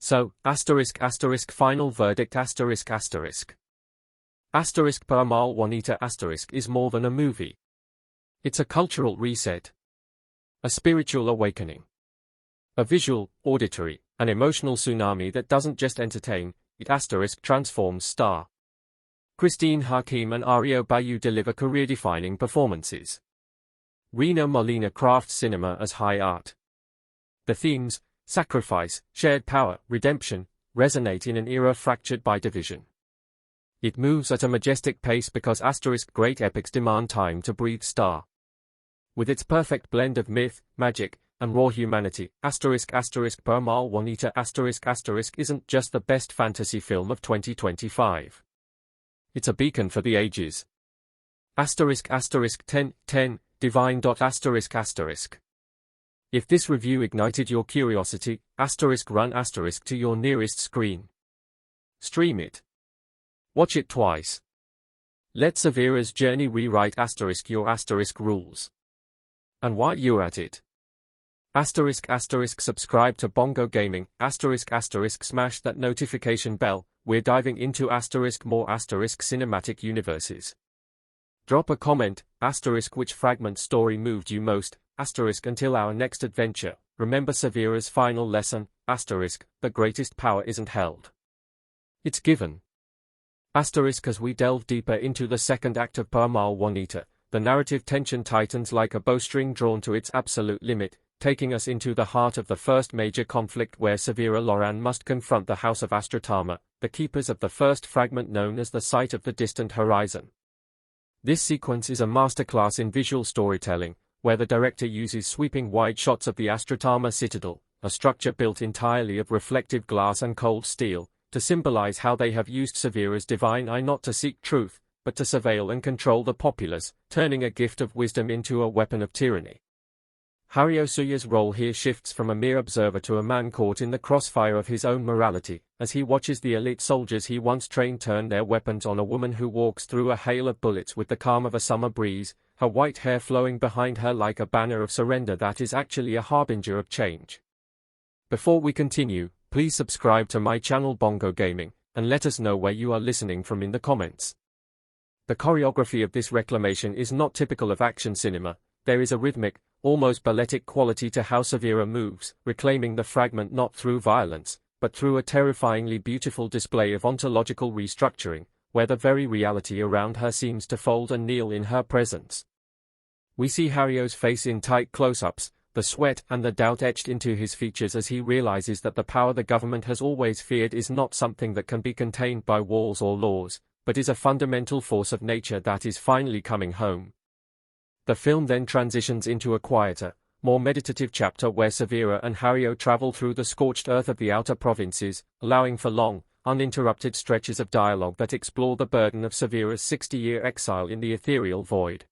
A: So, final verdict Peramal Wanita is more than a movie. It's a cultural reset. A spiritual awakening. A visual, auditory, and emotional tsunami that doesn't just entertain, it transforms Star. Christine Hakim and Aryo Bayu deliver career-defining performances. Rina Molina crafts cinema as high art. The themes, sacrifice, shared power, redemption, resonate in an era fractured by division. It moves at a majestic pace because great epics demand time to breathe. Star. With its perfect blend of myth, magic, and raw humanity, Peramal Wanita isn't just the best fantasy film of 2025. It's a beacon for the ages. 10, divine. If this review ignited your curiosity, run to your nearest screen. Stream it. Watch it twice. Let Severa's journey rewrite your rules. And while you're at it, subscribe to Bongo Gaming, smash that notification bell. We're diving into more cinematic universes. Drop a comment, which fragment story moved you most, until our next adventure. Remember Severa's final lesson, the greatest power isn't held. It's given. As we delve deeper into the second act of Peramal Wanita, the narrative tension tightens like a bowstring drawn to its absolute limit, taking us into the heart of the first major conflict where Severa Loran must confront the House of Astratama, the keepers of the first fragment known as the Sight of the Distant Horizon. This sequence is a masterclass in visual storytelling, where the director uses sweeping wide shots of the Astratama Citadel, a structure built entirely of reflective glass and cold steel, to symbolize how they have used Severa's divine eye not to seek truth, but to surveil and control the populace, turning a gift of wisdom into a weapon of tyranny. Hario Suya's role here shifts from a mere observer to a man caught in the crossfire of his own morality, as he watches the elite soldiers he once trained turn their weapons on a woman who walks through a hail of bullets with the calm of a summer breeze, her white hair flowing behind her like a banner of surrender that is actually a harbinger of change. Before we continue, please subscribe to my channel Bongo Gaming, and let us know where you are listening from in the comments. The choreography of this reclamation is not typical of action cinema. There is a rhythmic, almost balletic quality to how Severa moves, reclaiming the fragment not through violence, but through a terrifyingly beautiful display of ontological restructuring, where the very reality around her seems to fold and kneel in her presence. We see Hario's face in tight close-ups, the sweat and the doubt etched into his features as he realizes that the power the government has always feared is not something that can be contained by walls or laws, but is a fundamental force of nature that is finally coming home. The film then transitions into a quieter, more meditative chapter where Severa and Hario travel through the scorched earth of the outer provinces, allowing for long, uninterrupted stretches of dialogue that explore the burden of Severa's 60-year exile in the ethereal void.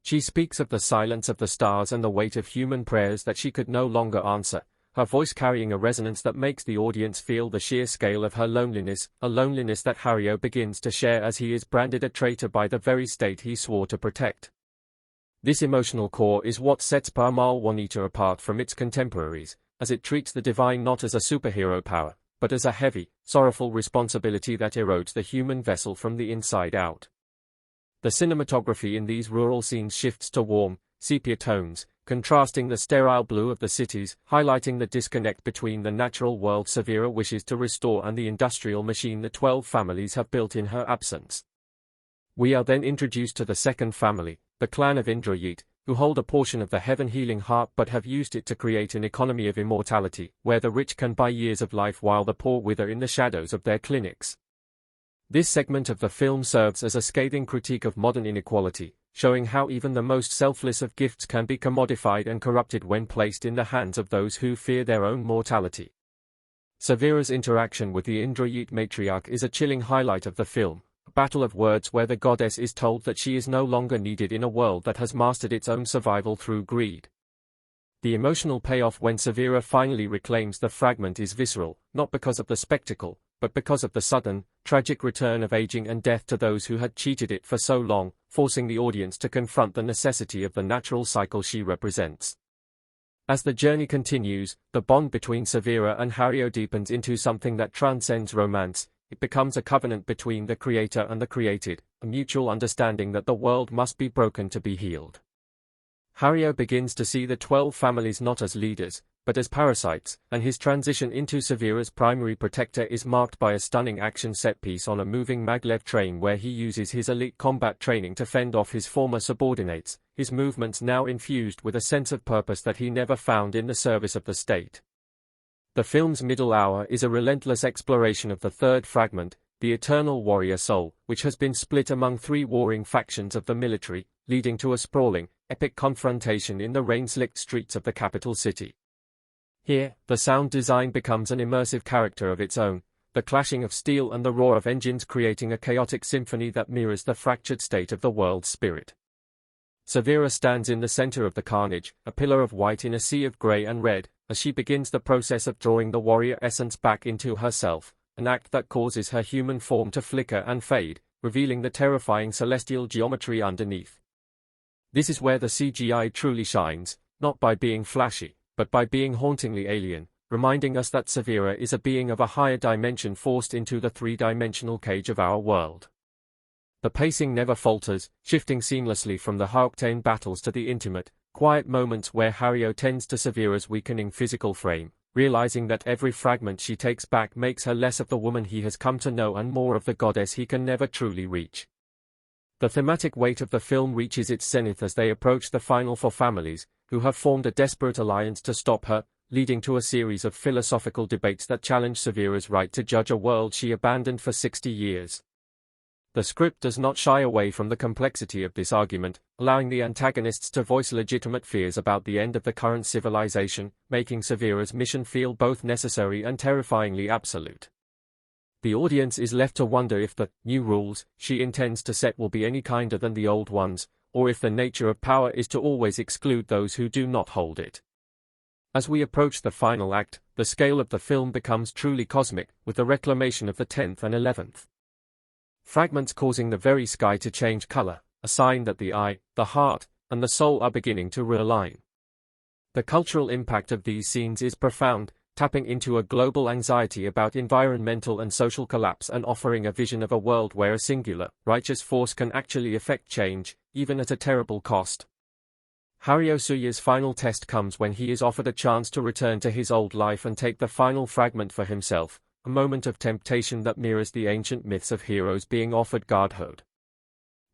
A: She speaks of the silence of the stars and the weight of human prayers that she could no longer answer, her voice carrying a resonance that makes the audience feel the sheer scale of her loneliness, a loneliness that Hario begins to share as he is branded a traitor by the very state he swore to protect. This emotional core is what sets Peramal Wanita apart from its contemporaries, as it treats the divine not as a superhero power, but as a heavy, sorrowful responsibility that erodes the human vessel from the inside out. The cinematography in these rural scenes shifts to warm, sepia tones, contrasting the sterile blue of the cities, highlighting the disconnect between the natural world Severa wishes to restore and the industrial machine the 12 families have built in her absence. We are then introduced to the second family, the clan of Indrajit, who hold a portion of the heaven-healing heart but have used it to create an economy of immortality, where the rich can buy years of life while the poor wither in the shadows of their clinics. This segment of the film serves as a scathing critique of modern inequality, showing how even the most selfless of gifts can be commodified and corrupted when placed in the hands of those who fear their own mortality. Severa's interaction with the Indrajit matriarch is a chilling highlight of the film, a battle of words where the goddess is told that she is no longer needed in a world that has mastered its own survival through greed. The emotional payoff when Severa finally reclaims the fragment is visceral, not because of the spectacle, but because of the sudden, tragic return of aging and death to those who had cheated it for so long, forcing the audience to confront the necessity of the natural cycle she represents. As the journey continues, the bond between Severa and Hario deepens into something that transcends romance. It becomes a covenant between the creator and the created, a mutual understanding that the world must be broken to be healed. Hario begins to see the 12 families not as leaders, but as parasites, and his transition into Severa's primary protector is marked by a stunning action set-piece on a moving maglev train where he uses his elite combat training to fend off his former subordinates, his movements now infused with a sense of purpose that he never found in the service of the state. The film's middle hour is a relentless exploration of the third fragment, the eternal warrior soul, which has been split among 3 warring factions of the military, leading to a sprawling, epic confrontation in the rain-slicked streets of the capital city. Here, the sound design becomes an immersive character of its own, the clashing of steel and the roar of engines creating a chaotic symphony that mirrors the fractured state of the world's spirit. Severa stands in the center of the carnage, a pillar of white in a sea of gray and red, as she begins the process of drawing the warrior essence back into herself, an act that causes her human form to flicker and fade, revealing the terrifying celestial geometry underneath. This is where the CGI truly shines, not by being flashy, but by being hauntingly alien, reminding us that Severa is a being of a higher dimension forced into the three-dimensional cage of our world. The pacing never falters, shifting seamlessly from the high-octane battles to the intimate, quiet moments where Hario tends to Severa's weakening physical frame, realizing that every fragment she takes back makes her less of the woman he has come to know and more of the goddess he can never truly reach. The thematic weight of the film reaches its zenith as they approach the final four families, who have formed a desperate alliance to stop her, leading to a series of philosophical debates that challenge Severa's right to judge a world she abandoned for 60 years. The script does not shy away from the complexity of this argument, allowing the antagonists to voice legitimate fears about the end of the current civilization, making Severa's mission feel both necessary and terrifyingly absolute. The audience is left to wonder if the new rules she intends to set will be any kinder than the old ones, or if the nature of power is to always exclude those who do not hold it. As we approach the final act, the scale of the film becomes truly cosmic, with the reclamation of the 10th and 11th fragments causing the very sky to change color, a sign that the eye, the heart, and the soul are beginning to realign. The cultural impact of these scenes is profound, tapping into a global anxiety about environmental and social collapse and offering a vision of a world where a singular, righteous force can actually effect change, even at a terrible cost. Hario Suya's final test comes when he is offered a chance to return to his old life and take the final fragment for himself, a moment of temptation that mirrors the ancient myths of heroes being offered godhood.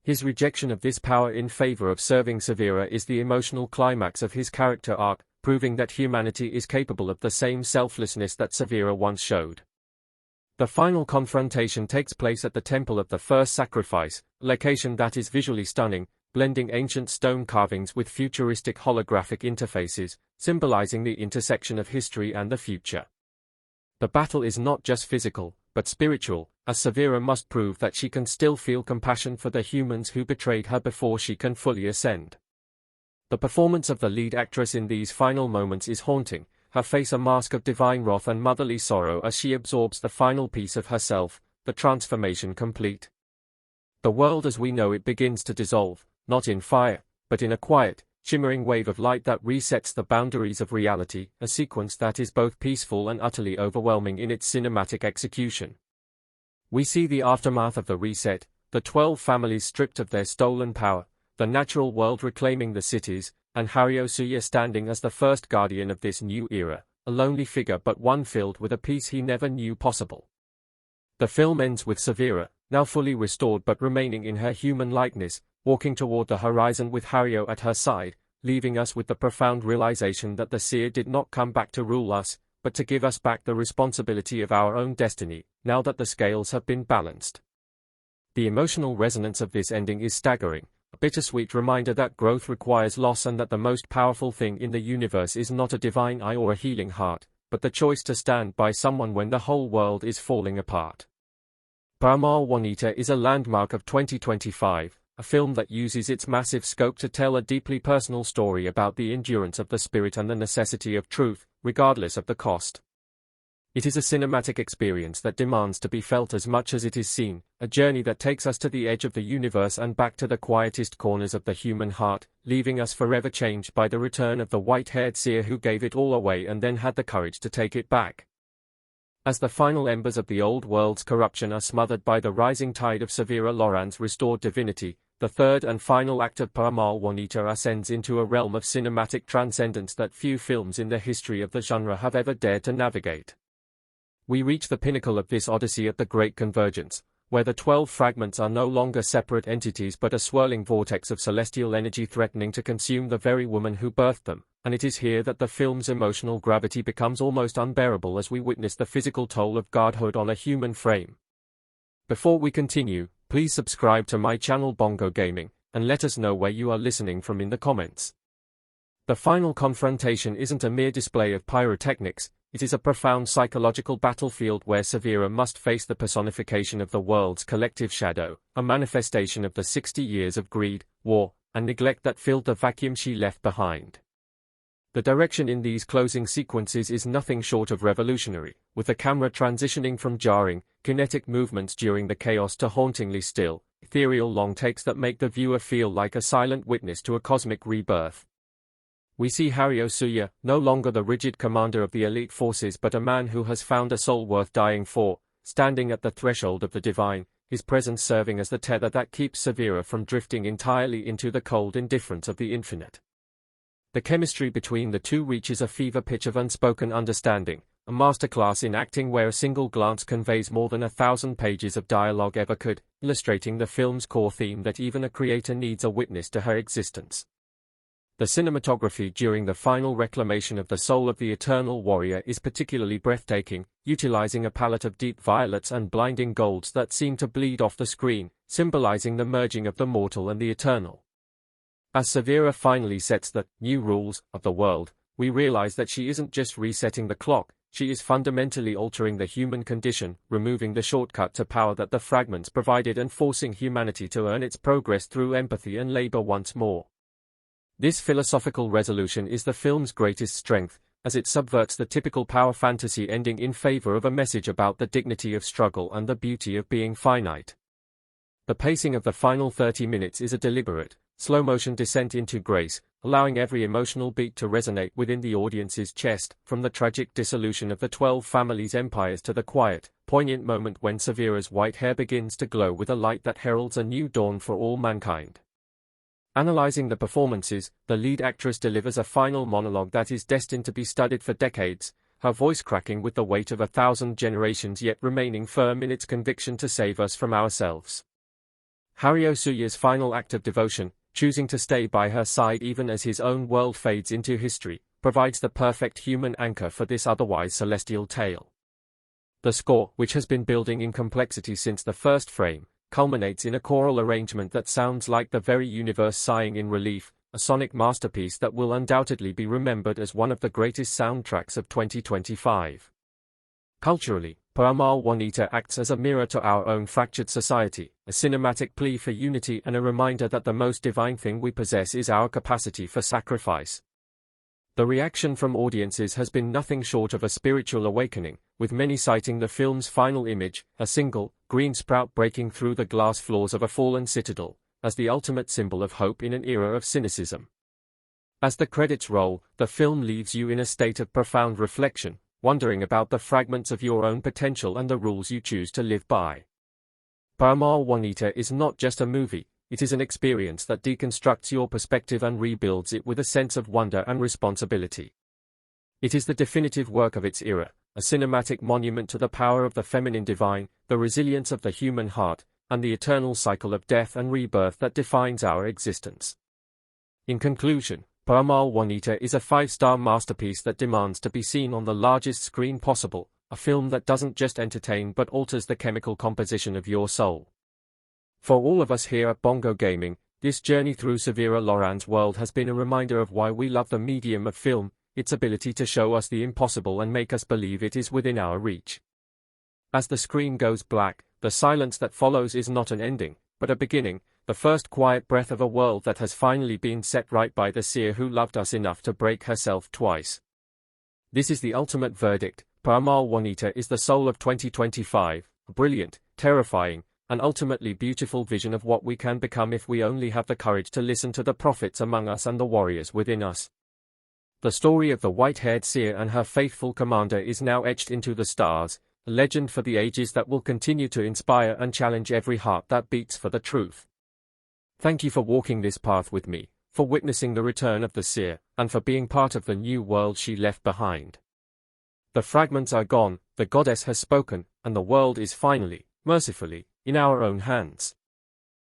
A: His rejection of this power in favor of serving Severa is the emotional climax of his character arc, proving that humanity is capable of the same selflessness that Severa once showed. The final confrontation takes place at the Temple of the First Sacrifice, a location that is visually stunning, blending ancient stone carvings with futuristic holographic interfaces, symbolizing the intersection of history and the future. The battle is not just physical, but spiritual, as Severa must prove that she can still feel compassion for the humans who betrayed her before she can fully ascend. The performance of the lead actress in these final moments is haunting, her face a mask of divine wrath and motherly sorrow as she absorbs the final piece of herself, the transformation complete. The world as we know it begins to dissolve, not in fire, but in a quiet, shimmering wave of light that resets the boundaries of reality, a sequence that is both peaceful and utterly overwhelming in its cinematic execution. We see the aftermath of the reset, the 12 families stripped of their stolen power, the natural world reclaiming the cities, and Hario Suya standing as the first guardian of this new era, a lonely figure but one filled with a peace he never knew possible. The film ends with Severa, now fully restored but remaining in her human likeness, walking toward the horizon with Hario at her side, leaving us with the profound realization that the seer did not come back to rule us, but to give us back the responsibility of our own destiny, now that the scales have been balanced. The emotional resonance of this ending is staggering, a bittersweet reminder that growth requires loss and that the most powerful thing in the universe is not a divine eye or a healing heart, but the choice to stand by someone when the whole world is falling apart. Peramal Wanita is a landmark of 2025, a film that uses its massive scope to tell a deeply personal story about the endurance of the spirit and the necessity of truth, regardless of the cost. It is a cinematic experience that demands to be felt as much as it is seen, a journey that takes us to the edge of the universe and back to the quietest corners of the human heart, leaving us forever changed by the return of the white-haired seer who gave it all away and then had the courage to take it back. As the final embers of the old world's corruption are smothered by the rising tide of Severa Loran's restored divinity, the third and final act of Peramal Wanita ascends into a realm of cinematic transcendence that few films in the history of the genre have ever dared to navigate. We reach the pinnacle of this odyssey at the Great Convergence, where the 12 fragments are no longer separate entities but a swirling vortex of celestial energy threatening to consume the very woman who birthed them, and it is here that the film's emotional gravity becomes almost unbearable as we witness the physical toll of godhood on a human frame. Before we continue, please subscribe to my channel Bongo Gaming, and let us know where you are listening from in the comments. The final confrontation isn't a mere display of pyrotechnics, it is a profound psychological battlefield where Severa must face the personification of the world's collective shadow, a manifestation of the 60 years of greed, war, and neglect that filled the vacuum she left behind. The direction in these closing sequences is nothing short of revolutionary, with the camera transitioning from jarring, kinetic movements during the chaos to hauntingly still, ethereal long takes that make the viewer feel like a silent witness to a cosmic rebirth. We see Hario Suya, no longer the rigid commander of the elite forces but a man who has found a soul worth dying for, standing at the threshold of the divine, his presence serving as the tether that keeps Severa from drifting entirely into the cold indifference of the infinite. The chemistry between the two reaches a fever pitch of unspoken understanding, a masterclass in acting where a single glance conveys more than 1,000 pages of dialogue ever could, illustrating the film's core theme that even a creator needs a witness to her existence. The cinematography during the final reclamation of the soul of the eternal warrior is particularly breathtaking, utilizing a palette of deep violets and blinding golds that seem to bleed off the screen, symbolizing the merging of the mortal and the eternal. As Severa finally sets the new rules of the world, we realize that she isn't just resetting the clock, she is fundamentally altering the human condition, removing the shortcut to power that the fragments provided and forcing humanity to earn its progress through empathy and labor once more. This philosophical resolution is the film's greatest strength, as it subverts the typical power fantasy ending in favor of a message about the dignity of struggle and the beauty of being finite. The pacing of the final 30 minutes is a deliberate, slow-motion descent into grace, allowing every emotional beat to resonate within the audience's chest, from the tragic dissolution of the 12 families' empires to the quiet, poignant moment when Severa's white hair begins to glow with a light that heralds a new dawn for all mankind. Analyzing the performances, the lead actress delivers a final monologue that is destined to be studied for decades, her voice cracking with the weight of 1,000 generations yet remaining firm in its conviction to save us from ourselves. Hario Suya's final act of devotion, choosing to stay by her side even as his own world fades into history, provides the perfect human anchor for this otherwise celestial tale. The score, which has been building in complexity since the first frame, culminates in a choral arrangement that sounds like the very universe sighing in relief, a sonic masterpiece that will undoubtedly be remembered as one of the greatest soundtracks of 2025. Culturally, Peramal Wanita acts as a mirror to our own fractured society, a cinematic plea for unity and a reminder that the most divine thing we possess is our capacity for sacrifice. The reaction from audiences has been nothing short of a spiritual awakening, with many citing the film's final image, a single, green sprout breaking through the glass floors of a fallen citadel, as the ultimate symbol of hope in an era of cynicism. As the credits roll, the film leaves you in a state of profound reflection, wondering about the fragments of your own potential and the rules you choose to live by. Peramal Wanita is not just a movie, it is an experience that deconstructs your perspective and rebuilds it with a sense of wonder and responsibility. It is the definitive work of its era, a cinematic monument to the power of the feminine divine, the resilience of the human heart, and the eternal cycle of death and rebirth that defines our existence. In conclusion, Peramal Wanita is a 5-star masterpiece that demands to be seen on the largest screen possible, a film that doesn't just entertain but alters the chemical composition of your soul. For all of us here at Bongo Gaming, this journey through Severa Loran's world has been a reminder of why we love the medium of film, its ability to show us the impossible and make us believe it is within our reach. As the screen goes black, the silence that follows is not an ending, but a beginning, the first quiet breath of a world that has finally been set right by the seer who loved us enough to break herself twice. This is the ultimate verdict. Peramal Wanita is the soul of 2025, a brilliant, terrifying, and ultimately beautiful vision of what we can become if we only have the courage to listen to the prophets among us and the warriors within us. The story of the white-haired seer and her faithful commander is now etched into the stars, a legend for the ages that will continue to inspire and challenge every heart that beats for the truth. Thank you for walking this path with me, for witnessing the return of the seer, and for being part of the new world she left behind. The fragments are gone, the goddess has spoken, and the world is finally, mercifully, in our own hands.